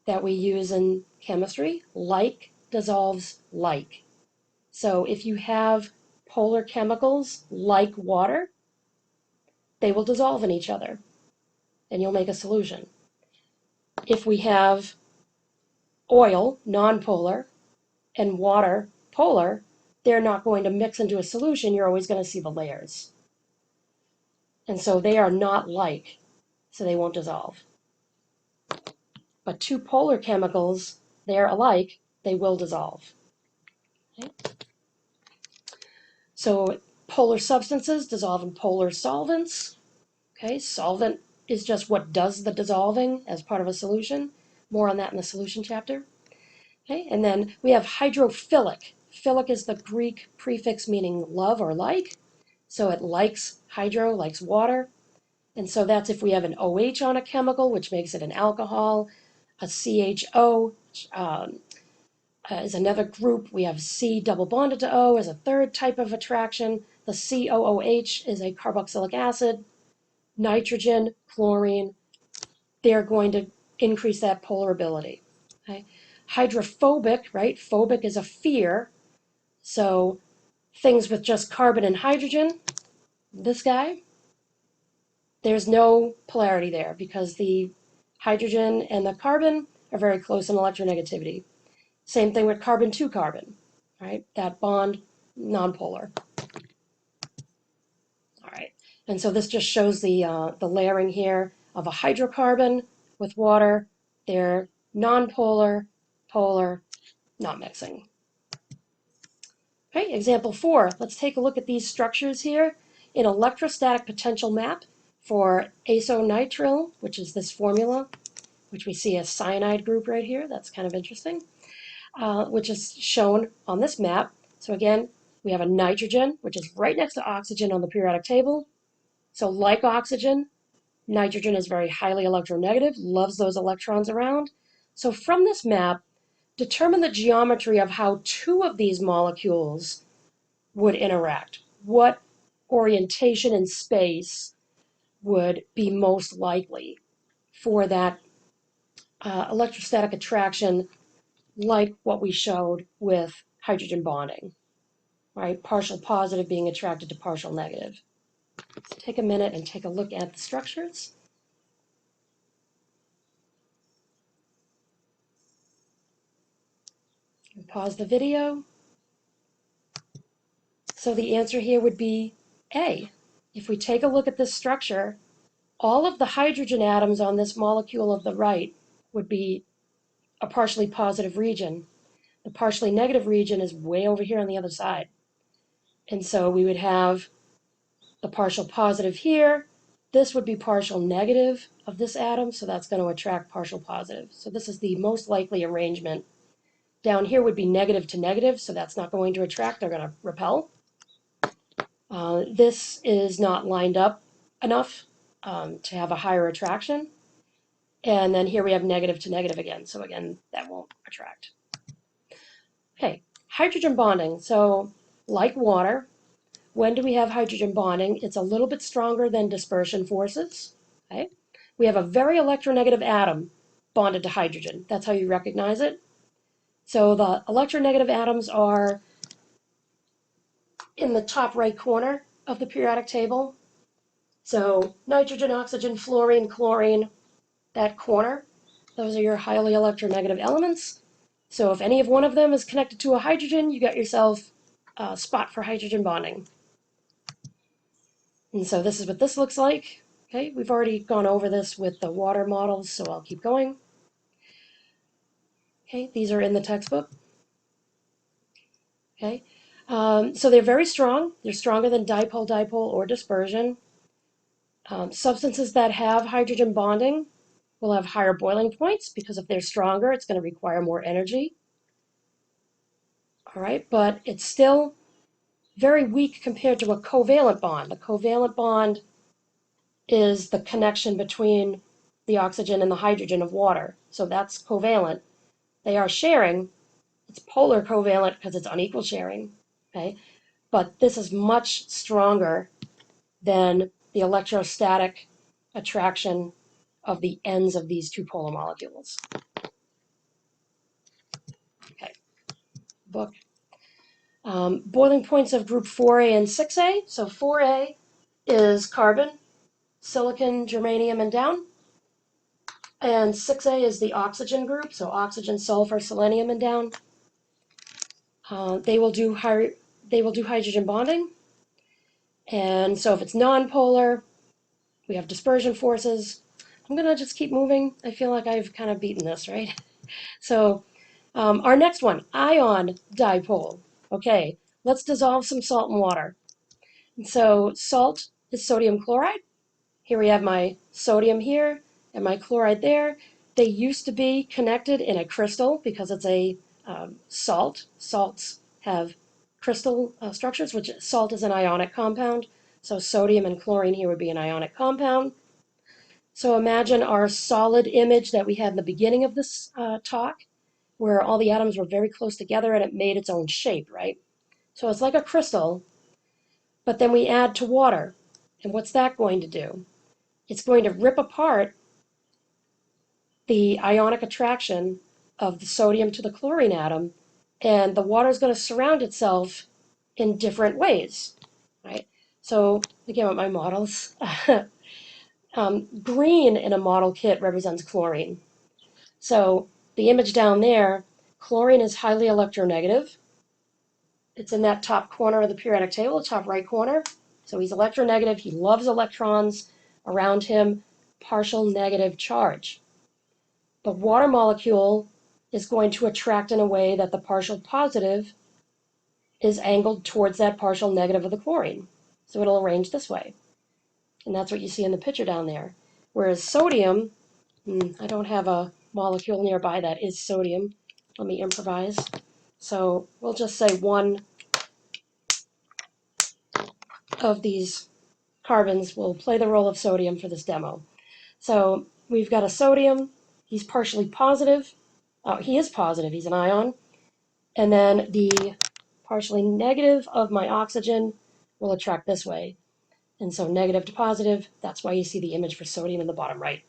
that we use in chemistry, like dissolves like. So if you have polar chemicals like water, they will dissolve in each other, and you'll make a solution. If we have oil, nonpolar, and water, polar, they're not going to mix into a solution. You're always going to see the layers. And so they are not like, so they won't dissolve. But 2 polar chemicals, they're alike, they will dissolve. Okay. So polar substances dissolve in polar solvents. Okay, solvent is just what does the dissolving as part of a solution. More on that in the solution chapter. Okay, and then we have hydrophilic. Philic is the Greek prefix meaning love or like. So it likes hydro, likes water. And so that's if we have an OH on a chemical, which makes it an alcohol. A CHO is another group. We have C double bonded to O as a third type of attraction. The COOH is a carboxylic acid. Nitrogen, chlorine, they're going to increase that polarability. Okay? Hydrophobic, right? Phobic is a fear. So things with just carbon and hydrogen, this guy, there's no polarity there because the hydrogen and the carbon are very close in electronegativity. Same thing with carbon to carbon, right? That bond, nonpolar. All right, and so this just shows the layering here of a hydrocarbon with water. They're nonpolar, polar, not mixing. Okay, example 4. Let's take a look at these structures here. In electrostatic potential map for azonitrile, which is this formula, which we see a cyanide group right here. That's kind of interesting, which is shown on this map. So again, we have a nitrogen, which is right next to oxygen on the periodic table. So like oxygen, nitrogen is very highly electronegative, loves those electrons around. So from this map, determine the geometry of how two of these molecules would interact. What orientation in space would be most likely for that electrostatic attraction, like what we showed with hydrogen bonding, right? Partial positive being attracted to partial negative. So take a minute and take a look at the structures. Pause the video. So the answer here would be A. If we take a look at this structure, all of the hydrogen atoms on this molecule of the right would be a partially positive region. The partially negative region is way over here on the other side. And so we would have the partial positive here. This would be partial negative of this atom, so that's going to attract partial positive. So this is the most likely arrangement. Down here would be negative to negative, so that's not going to attract, they're going to repel. This is not lined up enough to have a higher attraction. And then here we have negative to negative again, so again, that won't attract. Okay, hydrogen bonding. So like water, when do we have hydrogen bonding? It's a little bit stronger than dispersion forces. Okay? We have a very electronegative atom bonded to hydrogen. That's how you recognize it. So the electronegative atoms are in the top right corner of the periodic table. So nitrogen, oxygen, fluorine, chlorine, that corner, those are your highly electronegative elements. So if any of one of them is connected to a hydrogen, you got yourself a spot for hydrogen bonding. And so this is what this looks like. Okay, we've already gone over this with the water models, so I'll keep going. Okay, these are in the textbook. Okay, so they're very strong. They're stronger than dipole-dipole or dispersion. Substances that have hydrogen bonding will have higher boiling points because if they're stronger, it's going to require more energy. All right, but it's still very weak compared to a covalent bond. A covalent bond is the connection between the oxygen and the hydrogen of water. So that's covalent. They are sharing. It's polar covalent because it's unequal sharing. Okay, but this is much stronger than the electrostatic attraction of the ends of these two polar molecules. Okay, book. Boiling points of group 4A and 6A. So 4A is carbon, silicon, germanium, and down. And 6A is the oxygen group, so oxygen, sulfur, selenium, and down. They will do hydrogen bonding. And so if it's nonpolar, we have dispersion forces. I'm going to just keep moving. I feel like I've kind of beaten this, right? So our next one, ion dipole. Okay, let's dissolve some salt in water. And so salt is sodium chloride. Here we have my sodium here and my chloride there. They used to be connected in a crystal because it's a salt. Salts have crystal structures, which salt is an ionic compound. So sodium and chlorine here would be an ionic compound. So imagine our solid image that we had in the beginning of this talk, where all the atoms were very close together and it made its own shape, right? So it's like a crystal, but then we add to water. And what's that going to do? It's going to rip apart the ionic attraction of the sodium to the chlorine atom, and the water is going to surround itself in different ways, right? So again, with my models, green in a model kit represents chlorine. So the image down there, chlorine is highly electronegative. It's in that top corner of the periodic table, the top right corner. So he's electronegative. He loves electrons around him, partial negative charge. The water molecule is going to attract in a way that the partial positive is angled towards that partial negative of the chlorine. So it'll arrange this way. And that's what you see in the picture down there. Whereas sodium, I don't have a molecule nearby that is sodium. Let me improvise. So we'll just say one of these carbons will play the role of sodium for this demo. So we've got a sodium. He's partially positive. He is positive. He's an ion. And then the partially negative of my oxygen will attract this way. And so negative to positive, that's why you see the image for sodium in the bottom right.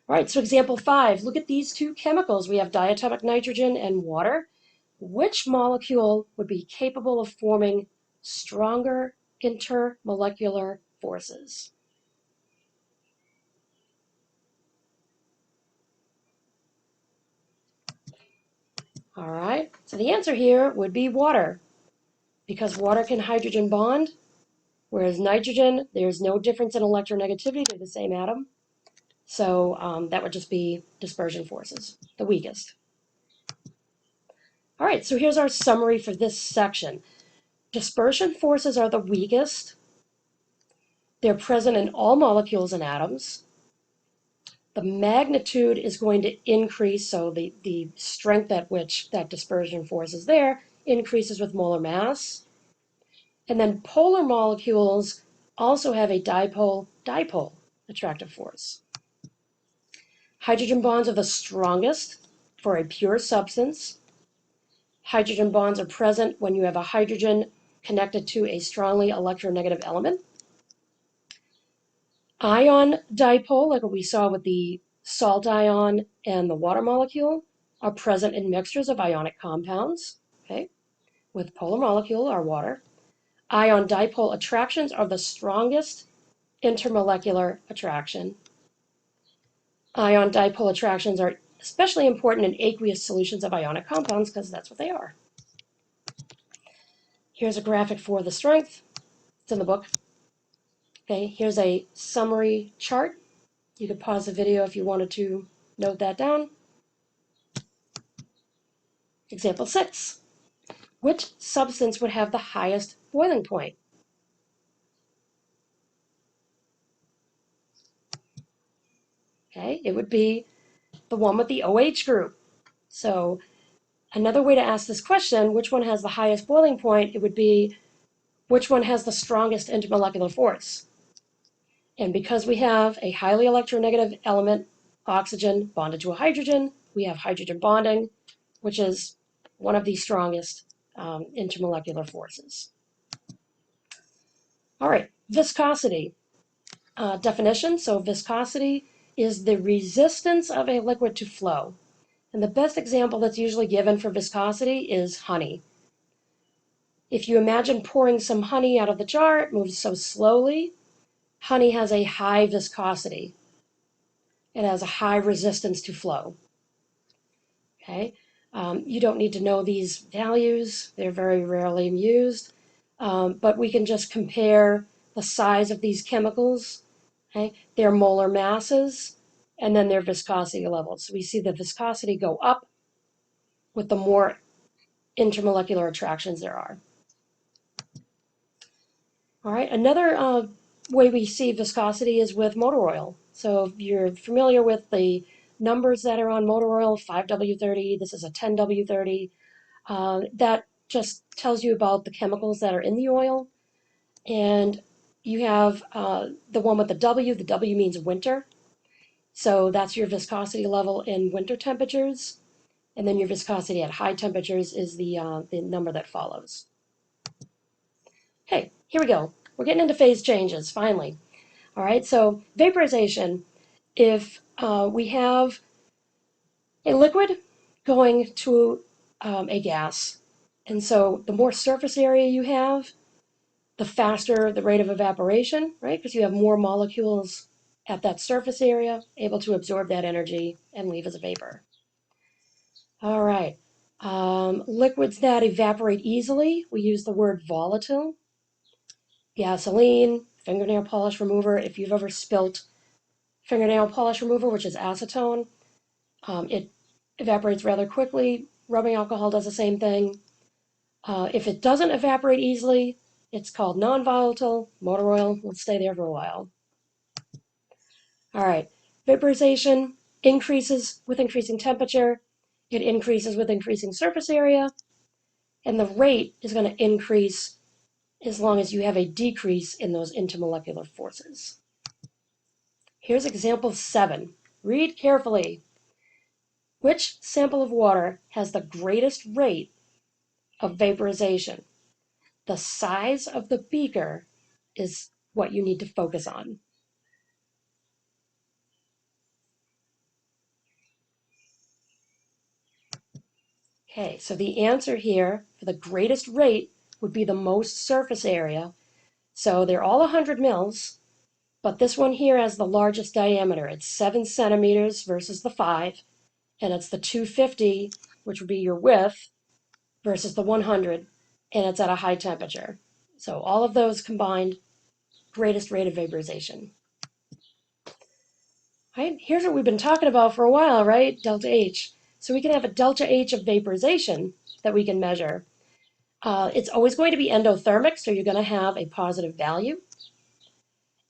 All right, so example 5, look at these two chemicals. We have diatomic nitrogen and water. Which molecule would be capable of forming stronger intermolecular forces? All right, so the answer here would be water, because water can hydrogen bond, whereas nitrogen, there's no difference in electronegativity, they're the same atom. So that would just be dispersion forces, the weakest. All right, so here's our summary for this section. Dispersion forces are the weakest. They're present in all molecules and atoms. The magnitude is going to increase, so the strength at which that dispersion force is there increases with molar mass. And then polar molecules also have a dipole-dipole attractive force. Hydrogen bonds are the strongest for a pure substance. Hydrogen bonds are present when you have a hydrogen connected to a strongly electronegative element. Ion dipole, like what we saw with the salt ion and the water molecule, are present in mixtures of ionic compounds, okay, with polar molecule, our water. Ion dipole attractions are the strongest intermolecular attraction. Ion dipole attractions are especially important in aqueous solutions of ionic compounds because that's what they are. Here's a graphic for the strength. It's in the book. Okay, here's a summary chart. You could pause the video if you wanted to note that down. Example 6. Which substance would have the highest boiling point? Okay, it would be the one with the OH group. So another way to ask this question, which one has the highest boiling point, it would be which one has the strongest intermolecular force. And because we have a highly electronegative element, oxygen, bonded to a hydrogen, we have hydrogen bonding, which is one of the strongest intermolecular forces. All right, viscosity. Definition, so viscosity is the resistance of a liquid to flow. And the best example that's usually given for viscosity is honey. If you imagine pouring some honey out of the jar, it moves so slowly. Honey has a high viscosity. It has a high resistance to flow. Okay, you don't need to know these values. They're very rarely used. But we can just compare the size of these chemicals, okay, their molar masses, and then their viscosity levels. So we see the viscosity go up with the more intermolecular attractions there are. All right, another way we see viscosity is with motor oil. So if you're familiar with the numbers that are on motor oil, 5W30, this is a 10W30. That just tells you about the chemicals that are in the oil. And you have the one with the W. The W means winter. So that's your viscosity level in winter temperatures. And then your viscosity at high temperatures is the number that follows. Okay, here we go. We're getting into phase changes, finally. All right, so vaporization, if we have a liquid going to a gas, and so the more surface area you have, the faster the rate of evaporation, right? Because you have more molecules at that surface area able to absorb that energy and leave as a vapor. All right. Liquids that evaporate easily, we use the word volatile. Gasoline, fingernail polish remover. If you've ever spilt fingernail polish remover, which is acetone, it evaporates rather quickly. Rubbing alcohol does the same thing. If it doesn't evaporate easily, it's called non-volatile. Motor oil will stay there for a while. All right, vaporization increases with increasing temperature. It increases with increasing surface area. And the rate is going to increase as long as you have a decrease in those intermolecular forces. Here's example 7. Read carefully. Which sample of water has the greatest rate of vaporization? The size of the beaker is what you need to focus on. Okay, so the answer here for the greatest rate would be the most surface area. So they're all 100 mils, but this one here has the largest diameter. It's 7 centimeters versus the 5, and it's the 250, which would be your width, versus the 100, and it's at a high temperature. So all of those combined, greatest rate of vaporization. Right, here's what we've been talking about for a while, right? Delta H. So we can have a delta H of vaporization that we can measure. It's always going to be endothermic, so you're going to have a positive value.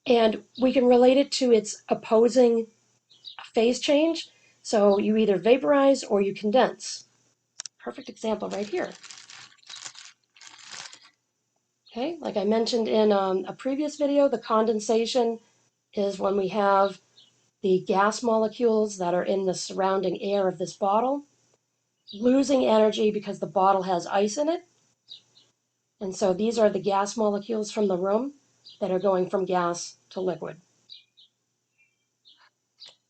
And we can relate it to its opposing phase change. So you either vaporize or you condense. Perfect example right here. Okay, like I mentioned in a previous video, the condensation is when we have the gas molecules that are in the surrounding air of this bottle losing energy because the bottle has ice in it. And so these are the gas molecules from the room that are going from gas to liquid.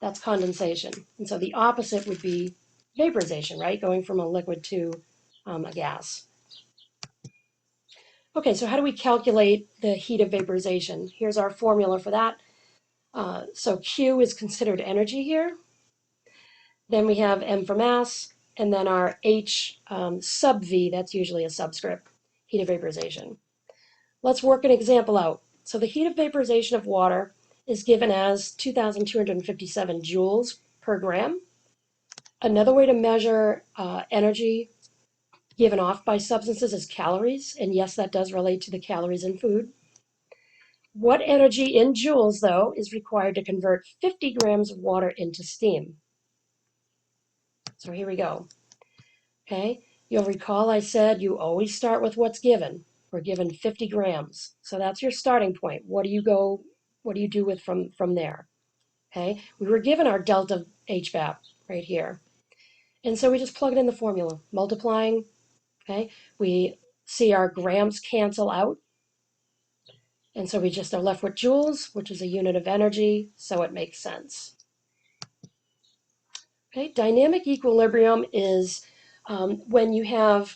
That's condensation. And so the opposite would be vaporization, right? Going from a liquid to a gas. Okay, so how do we calculate the heat of vaporization? Here's our formula for that. So Q is considered energy here. Then we have M for mass, and then our H sub V, that's usually a subscript, heat of vaporization. Let's work an example out. So the heat of vaporization of water is given as 2,257 joules per gram. Another way to measure energy given off by substances is calories, and yes, that does relate to the calories in food. What energy in joules, though, is required to convert 50 grams of water into steam? So here we go. Okay, you'll recall I said you always start with what's given. We're given 50 grams, so that's your starting point. What do you do with from there? Okay, we were given our delta HVAP right here, and so we just plug it in the formula, multiplying. Okay, we see our grams cancel out, and so we just are left with joules, which is a unit of energy, so it makes sense. Okay, dynamic equilibrium is when you have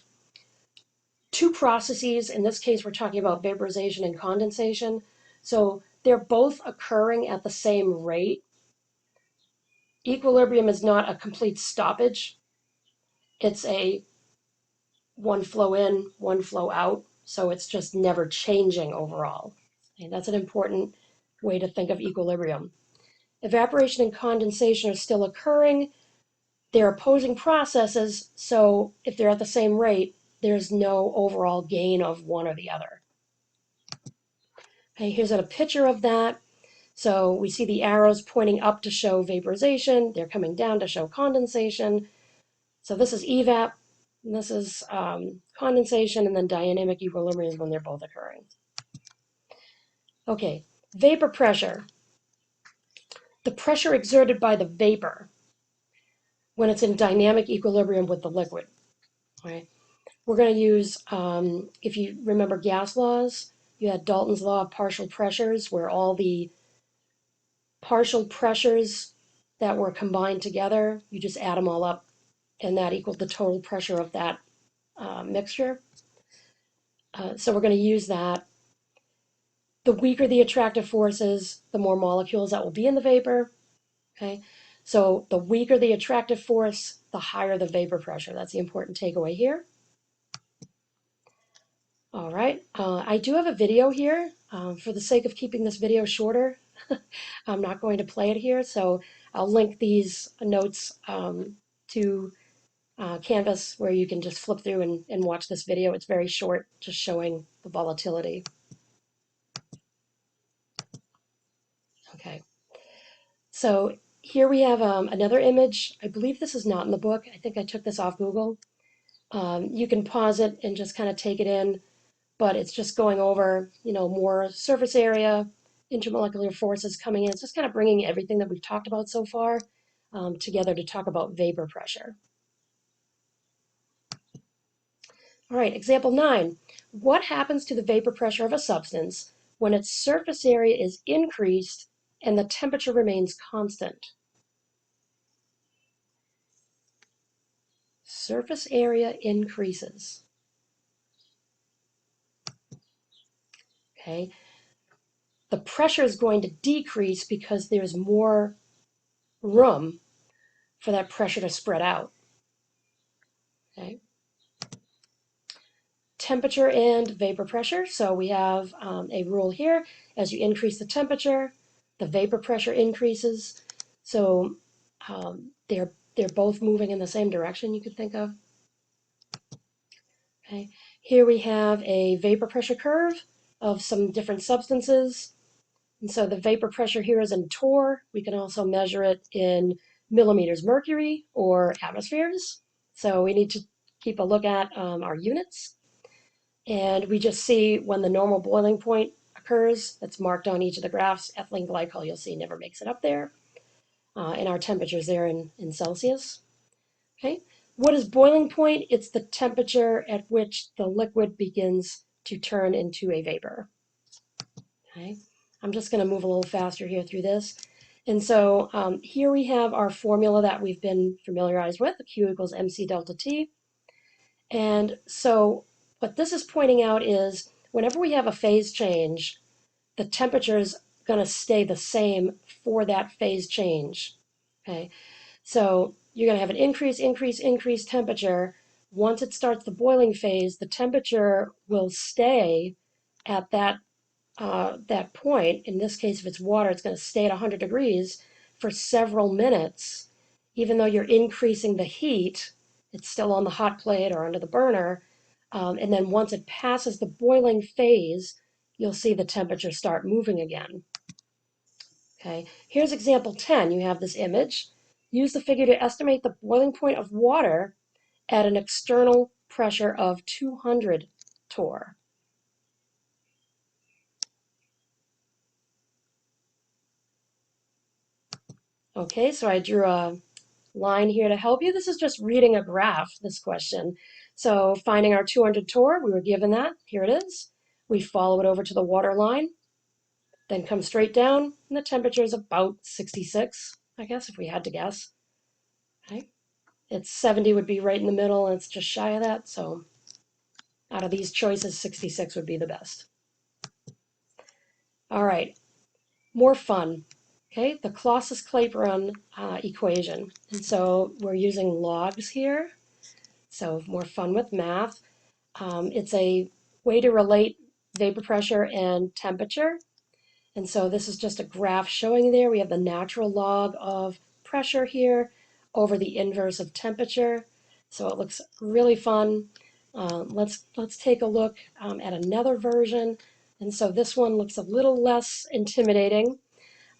two processes. In this case, we're talking about vaporization and condensation. So they're both occurring at the same rate. Equilibrium is not a complete stoppage. It's a one flow in, one flow out. So it's just never changing overall. And that's an important way to think of equilibrium. Evaporation and condensation are still occurring. They're opposing processes, so if they're at the same rate, there's no overall gain of one or the other. Okay, here's a picture of that. So we see the arrows pointing up to show vaporization. They're coming down to show condensation. So this is evap. And this is condensation, and then dynamic equilibrium is when they're both occurring. Okay, vapor pressure. The pressure exerted by the vapor when it's in dynamic equilibrium with the liquid. Right? We're going to use, if you remember gas laws, you had Dalton's law of partial pressures, where all the partial pressures that were combined together, you just add them all up, and that equaled the total pressure of that mixture. So we're going to use that. The weaker the attractive forces, the more molecules that will be in the vapor. Okay, so the weaker the attractive force, the higher the vapor pressure. That's the important takeaway here. All right, I do have a video here. For the sake of keeping this video shorter, I'm not going to play it here, so I'll link these notes to Canvas where you can just flip through and watch this video. It's very short, just showing the volatility. Okay, so here we have another image. I believe this is not in the book. I think I took this off Google. You can pause it and just kind of take it in, but it's just going over, more surface area, intermolecular forces coming in. It's just kind of bringing everything that we've talked about so far together to talk about vapor pressure. All right, example 9. What happens to the vapor pressure of a substance when its surface area is increased and the temperature remains constant? Surface area increases. Okay, the pressure is going to decrease because there's more room for that pressure to spread out. Okay. Temperature and vapor pressure. So we have a rule here. As you increase the temperature, the vapor pressure increases. So they're both moving in the same direction, you could think of. Okay. Here we have a vapor pressure curve of some different substances. And so the vapor pressure here is in torr. We can also measure it in millimeters mercury or atmospheres. So we need to keep a look at our units. And we just see when the normal boiling point occurs, that's marked on each of the graphs. Ethylene glycol, you'll see, never makes it up there. And our temperature's there in Celsius. Okay, what is boiling point? It's the temperature at which the liquid begins to turn into a vapor. Okay, I'm just going to move a little faster here through this. And so here we have our formula that we've been familiarized with, Q equals mc delta T. And so what this is pointing out is whenever we have a phase change, the temperature is going to stay the same for that phase change. Okay, so you're going to have an increase temperature. Once it starts the boiling phase, the temperature will stay at that point. In this case, if it's water, it's going to stay at 100 degrees for several minutes. Even though you're increasing the heat, it's still on the hot plate or under the burner. And then once it passes the boiling phase, you'll see the temperature start moving again. Okay, here's example 10. You have this image. Use the figure to estimate the boiling point of water at an external pressure of 200 torr. Okay, so I drew a line here to help you. This is just reading a graph, this question. So finding our 200 torr, we were given that. Here it is. We follow it over to the water line, then come straight down, and the temperature is about 66, I guess, if we had to guess. Okay. It's 70 would be right in the middle, and it's just shy of that. So out of these choices, 66 would be the best. All right, more fun. Okay, the Clausius-Clapeyron equation. And so we're using logs here. So more fun with math. It's a way to relate vapor pressure and temperature. And so this is just a graph showing there. We have the natural log of pressure here over the inverse of temperature. So it looks really fun. Let's take a look at another version. And so this one looks a little less intimidating.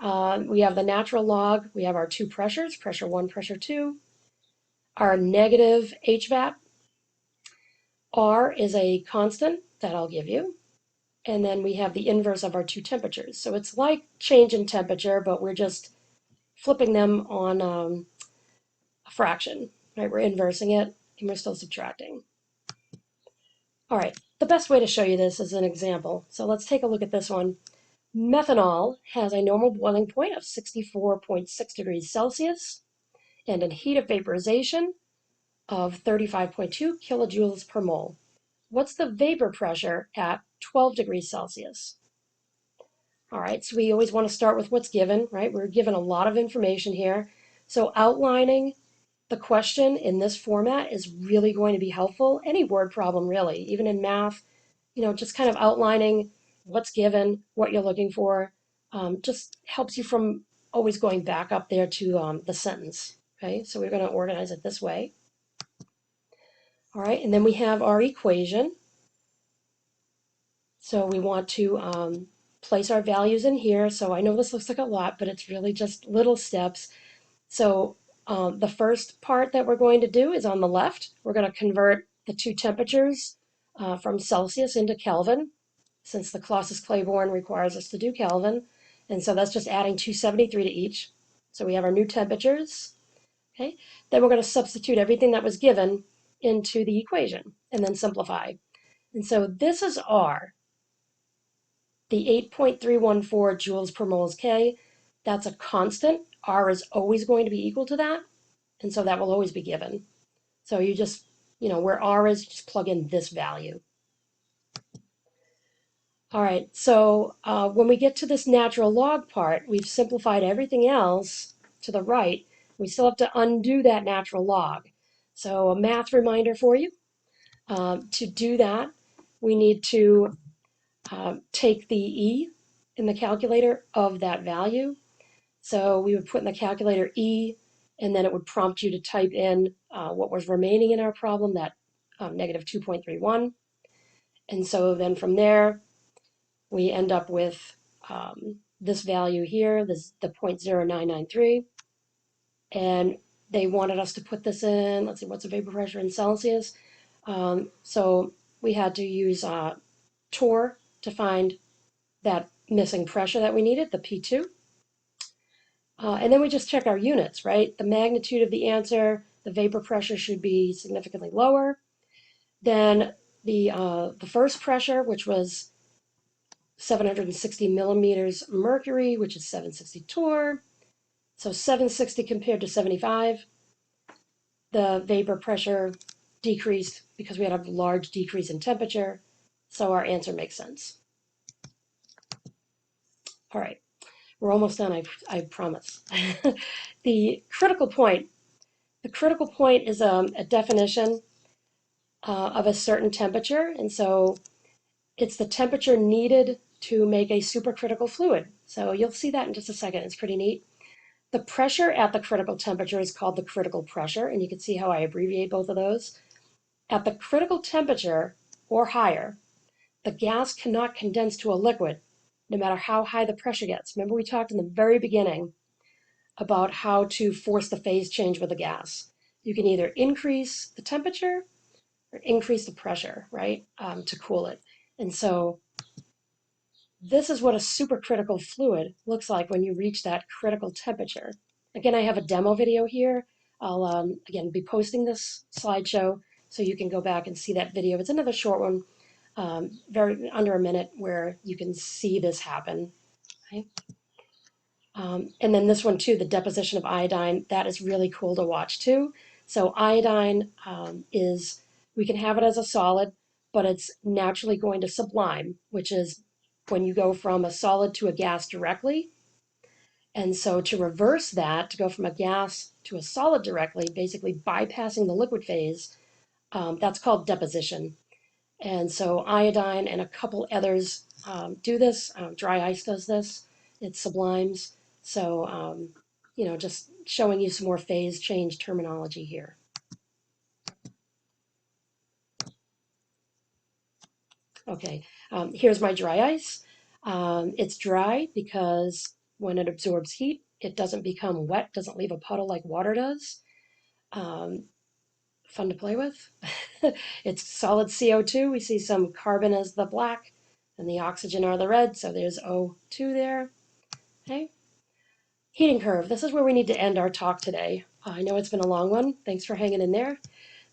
We have the natural log. We have our two pressures, pressure 1, pressure 2. Our negative HVAC R is a constant that I'll give you. And then we have the inverse of our two temperatures. So it's like change in temperature, but we're just flipping them on a fraction, right? We're inversing it and we're still subtracting. All right, the best way to show you this is an example. So let's take a look at this one. Methanol has a normal boiling point of 64.6 degrees Celsius and a heat of vaporization of 35.2 kilojoules per mole. What's the vapor pressure at 12 degrees Celsius? All right, so we always want to start with what's given, right? We're given a lot of information here. So outlining the question in this format is really going to be helpful. Any word problem, really, even in math, just kind of outlining what's given, what you're looking for, just helps you from always going back up there to the sentence. Okay, so we're going to organize it this way. All right, and then we have our equation. So we want to place our values in here. So I know this looks like a lot, but it's really just little steps. So the first part that we're going to do is on the left. We're going to convert the two temperatures from Celsius into Kelvin, since the Clausius-Claiborne requires us to do Kelvin. And so that's just adding 273 to each. So we have our new temperatures. Okay. Then we're going to substitute everything that was given into the equation and then simplify. And so this is R, the 8.314 joules per moles K. That's a constant. R is always going to be equal to that. And so that will always be given. So you just, where R is, just plug in this value. All right, so when we get to this natural log part, we've simplified everything else to the right. We still have to undo that natural log. So a math reminder for you. To do that, we need to take the E in the calculator of that value. So we would put in the calculator E, and then it would prompt you to type in what was remaining in our problem, that negative 2.31. And so then from there, we end up with this value here, the 0.0993. And they wanted us to put this in, let's see, what's the vapor pressure in Celsius? So we had to use torr to find that missing pressure that we needed, the P2. And then we just check our units, right? The magnitude of the answer, the vapor pressure should be significantly lower. Then the first pressure, which was 760 millimeters mercury, which is 760 torr. So 760 compared to 75. The vapor pressure decreased because we had a large decrease in temperature. So our answer makes sense. All right, we're almost done, I promise. The critical point. The critical point is a definition of a certain temperature. And so it's the temperature needed to make a supercritical fluid. So you'll see that in just a second. It's pretty neat. The pressure at the critical temperature is called the critical pressure, and you can see how I abbreviate both of those. At the critical temperature or higher, the gas cannot condense to a liquid, no matter how high the pressure gets. Remember we talked in the very beginning about how to force the phase change with a gas. You can either increase the temperature or increase the pressure, right, to cool it. And so this is what a supercritical fluid looks like when you reach that critical temperature. Again, I have a demo video here. I'll, again, be posting this slideshow so you can go back and see that video. It's another short one, very under a minute, where you can see this happen. Okay? And then this one too, the deposition of iodine, that is really cool to watch too. So iodine we can have it as a solid, but it's naturally going to sublime, which is when you go from a solid to a gas directly. And so to reverse that, to go from a gas to a solid directly, basically bypassing the liquid phase, that's called deposition. And so iodine and a couple others do this. Dry ice does this. It sublimes. So, just showing you some more phase change terminology here. Okay, here's my dry ice. It's dry because when it absorbs heat, it doesn't become wet, doesn't leave a puddle like water does. Um, fun to play with. It's solid CO2. We see some carbon as the black and the oxygen are the red, so there's O2 there. Okay. Heating curve. This is where we need to end our talk today. I know it's been a long one. Thanks for hanging in there.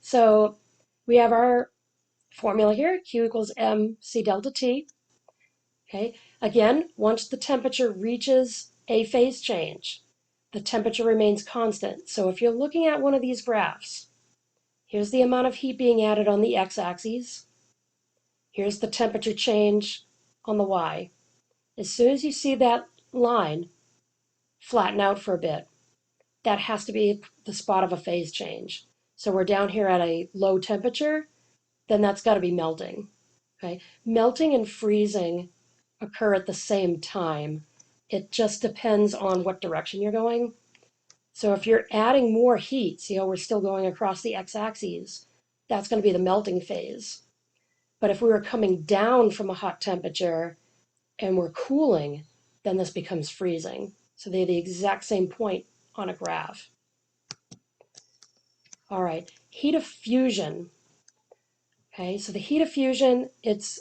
So we have our formula here, Q equals mc delta T. Okay. Again, once the temperature reaches a phase change, the temperature remains constant. So if you're looking at one of these graphs, here's the amount of heat being added on the x-axis. Here's the temperature change on the y. As soon as you see that line flatten out for a bit, that has to be the spot of a phase change. So we're down here at a low temperature, then that's got to be melting. Okay? Melting and freezing occur at the same time. It just depends on what direction you're going. So if you're adding more heat, see how we're still going across the x-axis, that's going to be the melting phase. But if we were coming down from a hot temperature and we're cooling, then this becomes freezing. So they're the exact same point on a graph. All right, heat of fusion. Okay, so the heat of fusion, it's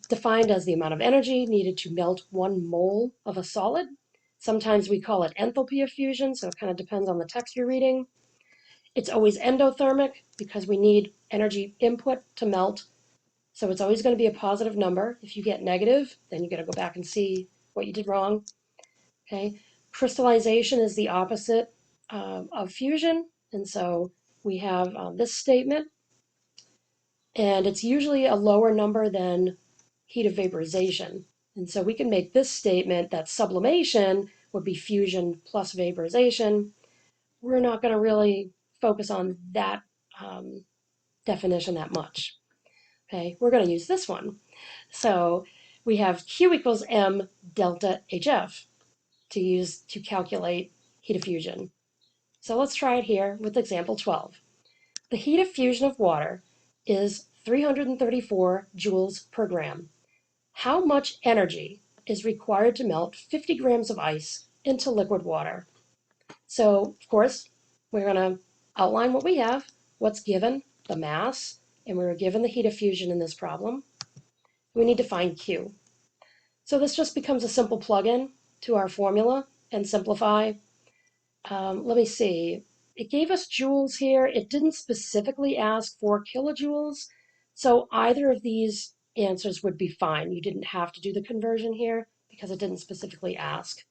defined as the amount of energy needed to melt 1 mole of a solid. Sometimes we call it enthalpy of fusion, so it kind of depends on the text you're reading. It's always endothermic because we need energy input to melt. So it's always going to be a positive number. If you get negative, then you got to go back and see what you did wrong. Okay, crystallization is the opposite of fusion, and so we have this statement, and it's usually a lower number than heat of vaporization. And so we can make this statement that sublimation would be fusion plus vaporization. We're not going to really focus on that definition that much. Okay, we're going to use this one. So we have Q equals M delta HF to calculate heat of fusion. So let's try it here with example 12. The heat of fusion of water is 334 joules per gram. How much energy is required to melt 50 grams of ice into liquid water? So, of course, we're going to outline what we have, what's given, the mass, and we were given the heat of fusion in this problem. We need to find Q. So this just becomes a simple plug-in to our formula and simplify. Let me see. It gave us joules here. It didn't specifically ask for kilojoules. So either of these answers would be fine. You didn't have to do the conversion here because it didn't specifically ask.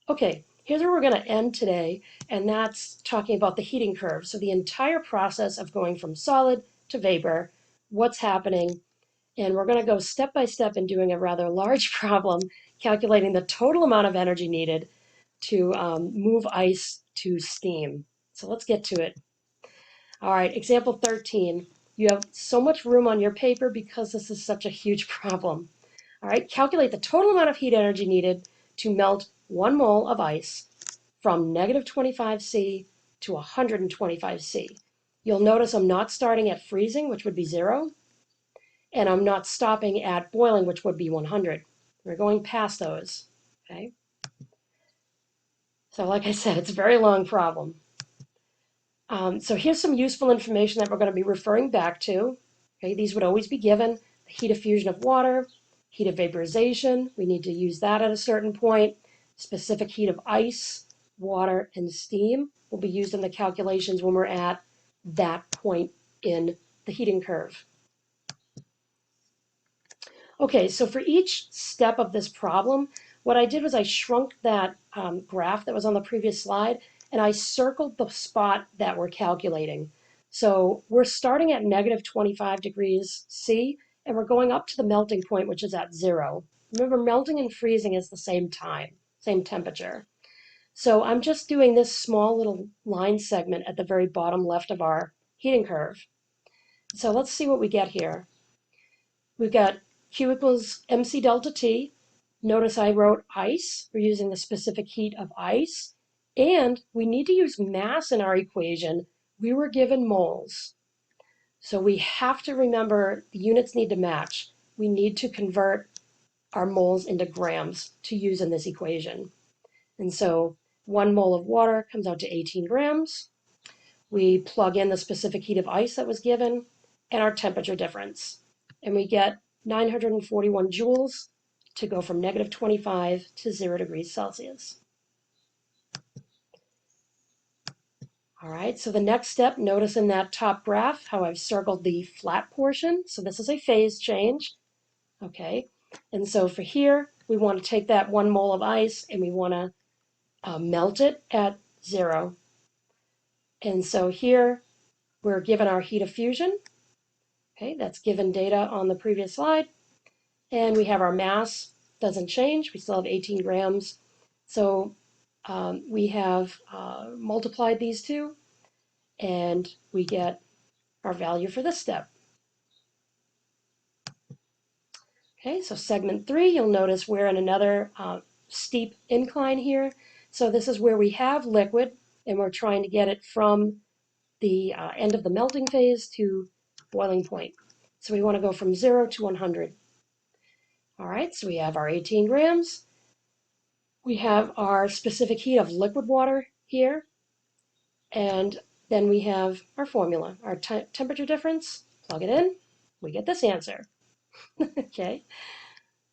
Okay, here's where we're going to end today, and that's talking about the heating curve. So the entire process of going from solid to vapor, what's happening, and we're going to go step by step in doing a rather large problem, calculating the total amount of energy needed to move ice to steam. So let's get to it. All right, example 13. You have so much room on your paper because this is such a huge problem. All right, calculate the total amount of heat energy needed to melt 1 mole of ice from negative 25C to 125C. You'll notice I'm not starting at freezing, which would be 0, and I'm not stopping at boiling, which would be 100. We're going past those, okay? So like I said, it's a very long problem. So here's some useful information that we're going to be referring back to. Okay, these would always be given. The heat of fusion of water, heat of vaporization, we need to use that at a certain point. Specific heat of ice, water, and steam will be used in the calculations when we're at that point in the heating curve. Okay, so for each step of this problem, what I did was I shrunk that graph that was on the previous slide, and I circled the spot that we're calculating. So we're starting at negative 25 degrees C, and we're going up to the melting point, which is at 0. Remember, melting and freezing is the same time, same temperature. So I'm just doing this small little line segment at the very bottom left of our heating curve. So let's see what we get here. We've got Q equals mc delta T. Notice I wrote ice. We're using the specific heat of ice. And we need to use mass in our equation. We were given moles. So we have to remember the units need to match. We need to convert our moles into grams to use in this equation. And so 1 mole of water comes out to 18 grams. We plug in the specific heat of ice that was given and our temperature difference. And we get 941 joules to go from -25 to 0 degrees Celsius. All right, so the next step, notice in that top graph how I've circled the flat portion. So this is a phase change, okay? And so for here, we want to take that 1 mole of ice and we want to melt it at 0. And so here, we're given our heat of fusion. Okay, that's given data on the previous slide. And we have our mass, doesn't change. We still have 18 grams. So we have multiplied these two, and we get our value for this step. Okay, so segment 3, you'll notice we're in another steep incline here. So this is where we have liquid, and we're trying to get it from the end of the melting phase to boiling point. So we want to go from 0 to 100. All right, so we have our 18 grams. We have our specific heat of liquid water here. And then we have our formula, our temperature difference. Plug it in, we get this answer. Okay,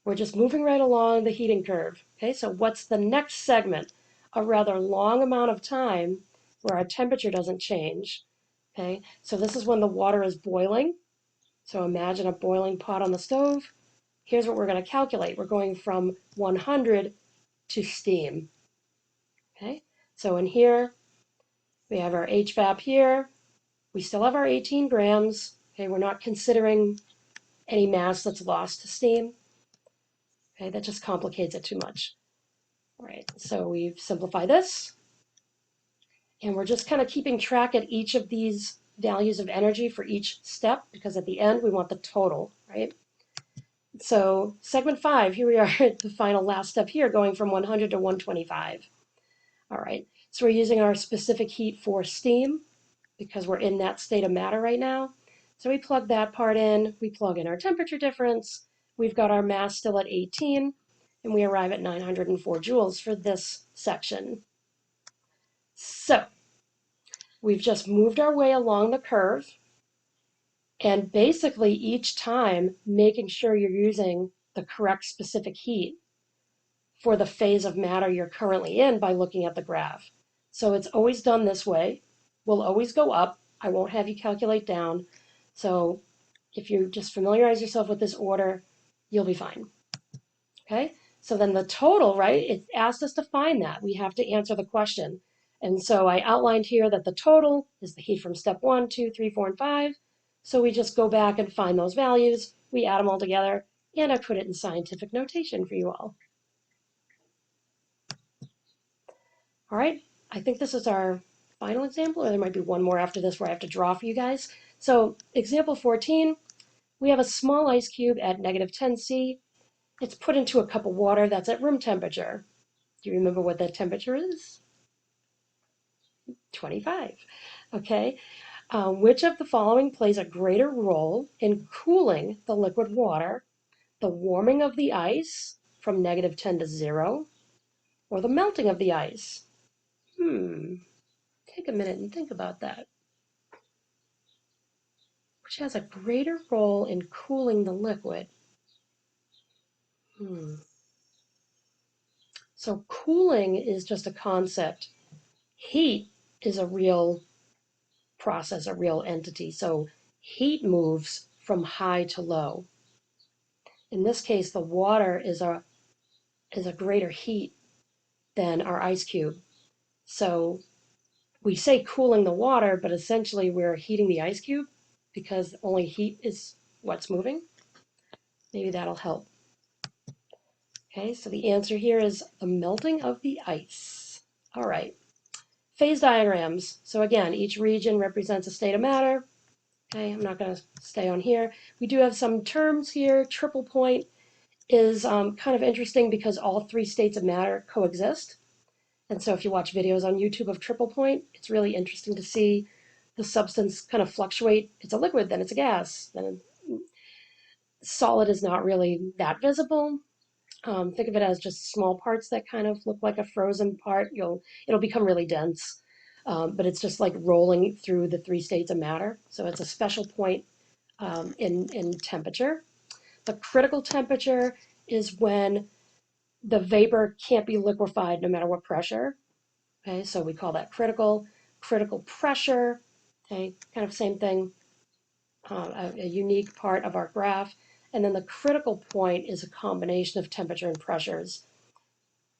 we're just moving right along the heating curve. Okay, so what's the next segment? A rather long amount of time where our temperature doesn't change. Okay, so this is when the water is boiling. So imagine a boiling pot on the stove. Here's what we're going to calculate. We're going from 100 to steam. Okay, so in here, we have our HVAP here. We still have our 18 grams. Okay, we're not considering any mass that's lost to steam. Okay, that just complicates it too much. All right, so we've simplified this. And we're just kind of keeping track at each of these values of energy for each step, because at the end we want the total, right? So segment 5, here we are at the final last step here, going from 100 to 125. All right, so we're using our specific heat for steam because we're in that state of matter right now. So we plug that part in, we plug in our temperature difference, we've got our mass still at 18, and we arrive at 904 joules for this section. So we've just moved our way along the curve, and basically each time making sure you're using the correct specific heat for the phase of matter you're currently in by looking at the graph. So it's always done this way. We'll always go up. I won't have you calculate down. So if you just familiarize yourself with this order, you'll be fine. Okay, so then the total, right? It asked us to find that. We have to answer the question. And so I outlined here that the total is the heat from step 1, 2, 3, 4, and 5. So we just go back and find those values. We add them all together, and I put it in scientific notation for you all. All right, I think this is our final example, or there might be one more after this where I have to draw for you guys. So example 14, we have a small ice cube at -10°C. It's put into a cup of water that's at room temperature. Do you remember what that temperature is? 25. Okay. Which of the following plays a greater role in cooling the liquid water? The warming of the ice from -10 to 0, or the melting of the ice? Take a minute and think about that. Which has a greater role in cooling the liquid? So cooling is just a concept. Heat is a real process, a real entity. So heat moves from high to low. In this case, the water is a greater heat than our ice cube. So we say cooling the water, but essentially we're heating the ice cube because only heat is what's moving. Maybe that'll help. Okay, so the answer here is the melting of the ice. All right, phase diagrams. So again, each region represents a state of matter. Okay, I'm not going to stay on here. We do have some terms here. Triple point is kind of interesting because all 3 states of matter coexist. And so if you watch videos on YouTube of triple point, it's really interesting to see the substance kind of fluctuate. It's a liquid, then it's a gas, then solid is not really that visible. Think of it as just small parts that kind of look like a frozen part. It'll become really dense. but it's just like rolling through the three states of matter. So it's a special point in temperature. The critical temperature is when the vapor can't be liquefied no matter what pressure. Okay, so we call that critical. Critical pressure, okay, kind of same thing, a unique part of our graph. And then the critical point is a combination of temperature and pressures.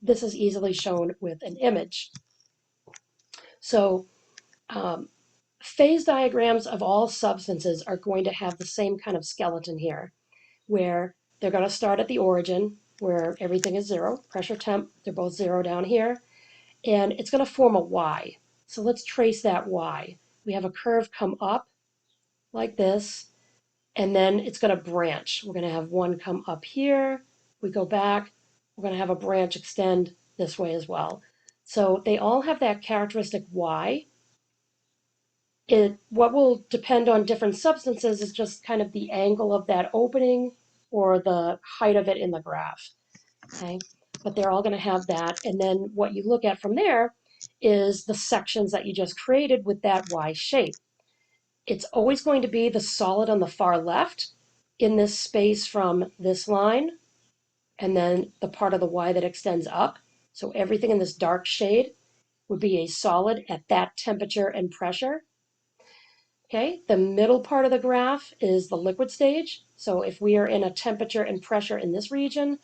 This is easily shown with an image. So phase diagrams of all substances are going to have the same kind of skeleton here, where they're going to start at the origin, where everything is zero, pressure, temp, they're both zero down here, and it's going to form a Y. So let's trace that Y. We have a curve come up like this, and then it's going to branch. We're going to have one come up here. We go back. We're going to have a branch extend this way as well. So they all have that characteristic Y. What will depend on different substances is just kind of the angle of that opening or the height of it in the graph. Okay, but they're all going to have that. And then what you look at from there is the sections that you just created with that Y shape. It's always going to be the solid on the far left in this space from this line, and then the part of the Y that extends up. So everything in this dark shade would be a solid at that temperature and pressure. Okay, the middle part of the graph is the liquid stage. So if we are in a temperature and pressure in this region,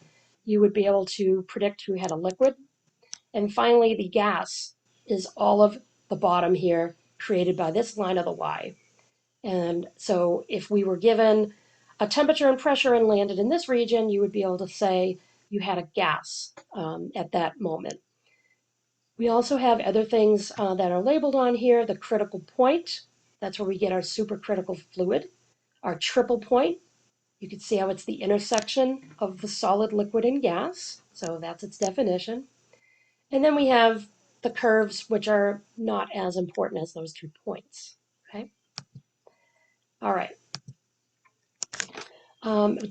you would be able to predict who had a liquid. And finally, the gas is all of the bottom here created by this line of the Y. And so if we were given a temperature and pressure and landed in this region, you would be able to say you had a gas at that moment. We also have other things that are labeled on here. The critical point, that's where we get our supercritical fluid. Our triple point, you can see how it's the intersection of the solid, liquid, and gas. So that's its definition. And then we have the curves, which are not as important as those 2 points. Okay. All right.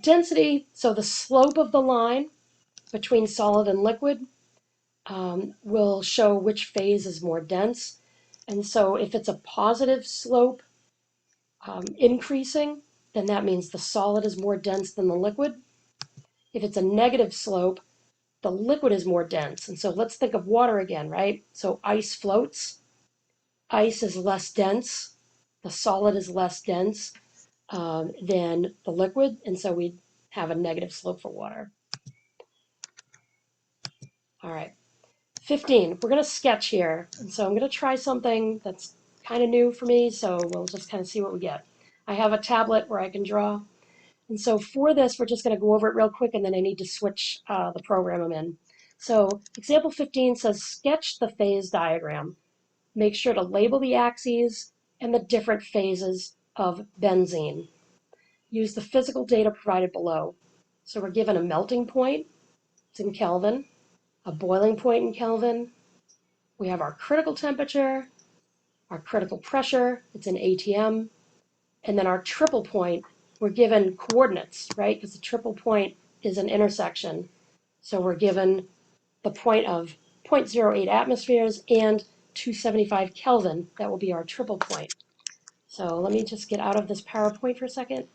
Density, so the slope of the line between solid and liquid will show which phase is more dense. And so if it's a positive slope increasing, then that means the solid is more dense than the liquid. If it's a negative slope, the liquid is more dense. And so let's think of water again, right? So ice floats. Ice is less dense. The solid is less dense than the liquid. And so we have a negative slope for water. All right. 15, we're going to sketch here. And so I'm going to try something that's kind of new for me, so we'll just kind of see what we get. I have a tablet where I can draw. And so for this, we're just going to go over it real quick, and then I need to switch the program I'm in. So example 15 says, sketch the phase diagram. Make sure to label the axes and the different phases of benzene. Use the physical data provided below. So we're given a melting point, it's in Kelvin, a boiling point in Kelvin. We have our critical temperature, our critical pressure, it's in ATM, and then our triple point, we're given coordinates, right? Because the triple point is an intersection. So we're given the point of 0.08 atmospheres and 275 Kelvin. That will be our triple point. So let me just get out of this PowerPoint for a second.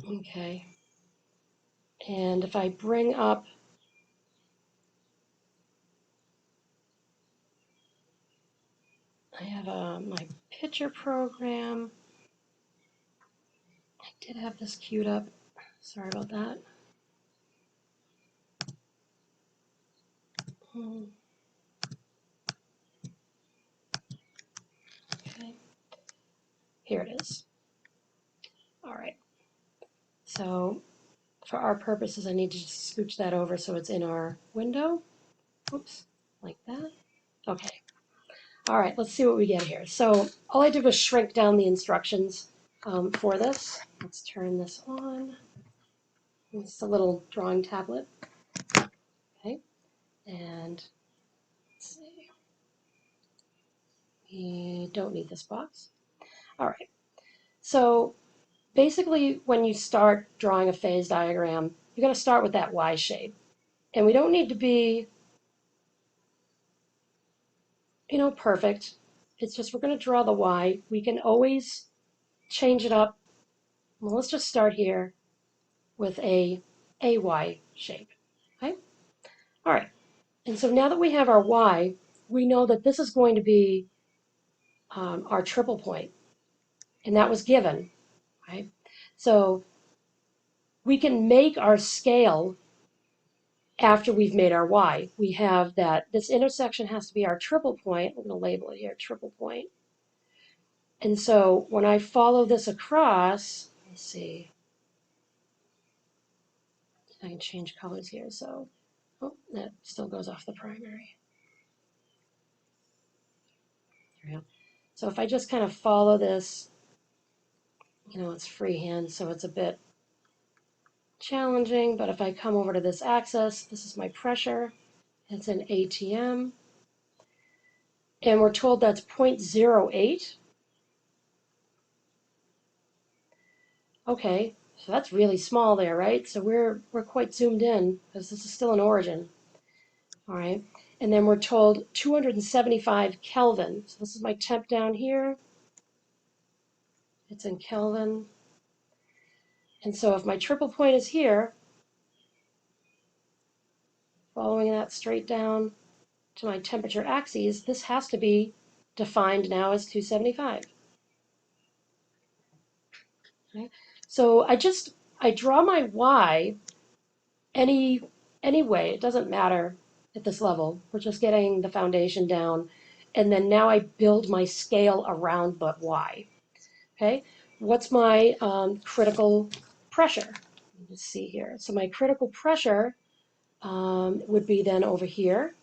Okay. And if I bring up I have my picture program. I did have this queued up. Sorry about that. Okay. Here it is. All right. So for our purposes, I need to just scooch that over so it's in our window. Oops, like that. Okay. All right, let's see what we get here. So all I did was shrink down the instructions for this. Let's turn this on. It's a little drawing tablet. Okay, and let's see. We don't need this box. All right. So basically, when you start drawing a phase diagram, you're going to start with that Y shape. And we don't need to be perfect. It's just we're going to draw the Y. We can always change it up. Well, let's just start here with a AY shape. Okay? All right. And so now that we have our Y, we know that this is going to be our triple point, and that was given. Right? So we can make our scale after we've made our Y. We have that this intersection has to be our triple point. I'm going to label it here, triple point. And so when I follow this across, let's see, I can change colors here. So, oh, that still goes off the primary. There we go. So if I just kind of follow this, it's freehand, so it's a bit challenging, but if I come over to this axis, this is my pressure. It's an ATM. And we're told that's 0.08. Okay, so that's really small there, right? So we're quite zoomed in because this is still an origin. All right, and then we're told 275 Kelvin. So this is my temp down here. It's in Kelvin. And so if my triple point is here, following that straight down to my temperature axes, this has to be defined now as 275. Okay? So I draw my Y any way, it doesn't matter at this level. We're just getting the foundation down. And then now I build my scale around the Y. Okay, what's my critical pressure? Let's see here. So my critical pressure would be then over here.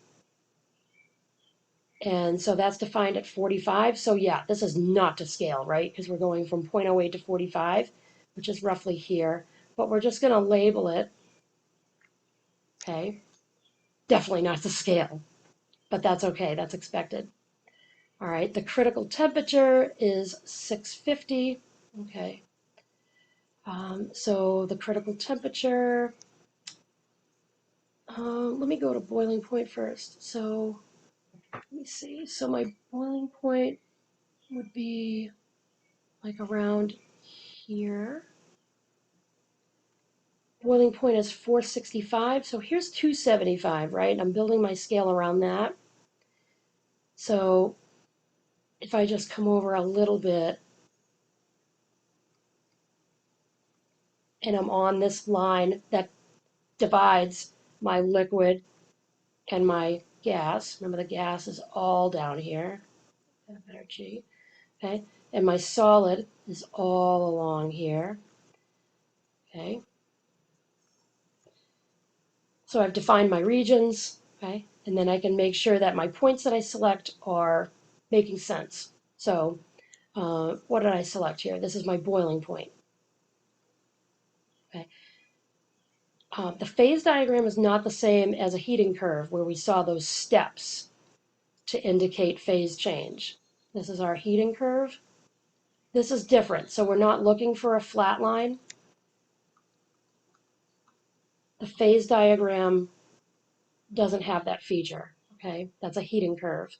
And so that's defined at 45. So yeah, this is not to scale, right? Because we're going from 0.08 to 45, which is roughly here. But we're just going to label it, okay? Definitely not to scale, but that's okay. That's expected. All right, the critical temperature is 650. Okay. So the critical temperature, let me go to boiling point first. So let me see. So my boiling point would be like around here. Boiling point is 465. So here's 275, right? I'm building my scale around that. So if I just come over a little bit and I'm on this line that divides my liquid and my gas. Remember, the gas is all down here. Energy. Okay. And my solid is all along here. Okay. So I've defined my regions. Okay. And then I can make sure that my points that I select are making sense. So what did I select here? This is my boiling point. Okay. The phase diagram is not the same as a heating curve where we saw those steps to indicate phase change. This is our heating curve. This is different, so we're not looking for a flat line. The phase diagram doesn't have that feature, okay? That's a heating curve.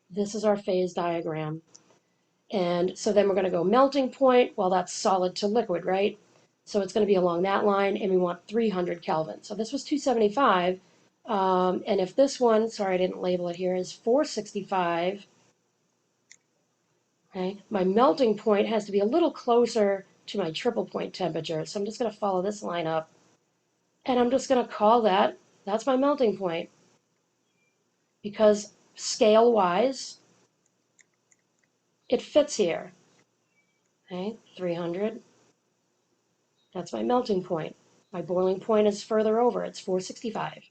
This is our phase diagram. And so then we're going to go melting point. Well, that's solid to liquid, right? So it's going to be along that line, and we want 300 Kelvin. So this was 275. And if this one, sorry, I didn't label it here, is 465, okay, my melting point has to be a little closer to my triple point temperature. So I'm just going to follow this line up, and I'm just going to call that's my melting point. Because scale-wise, it fits here. Okay, 300. That's my melting point. My boiling point is further over. It's 465.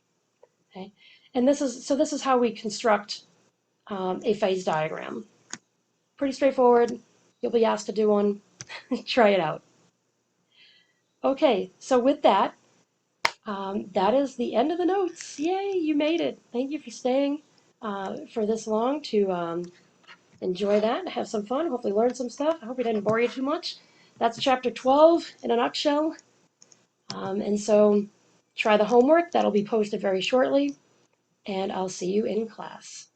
Okay, and this is how we construct a phase diagram. Pretty straightforward. You'll be asked to do one. Try it out. Okay, so with that, that is the end of the notes. Yay, you made it. Thank you for staying for this long to enjoy that, have some fun, hopefully learn some stuff. I hope we didn't bore you too much. That's chapter 12 in a nutshell. And so try the homework. That'll be posted very shortly. And I'll see you in class.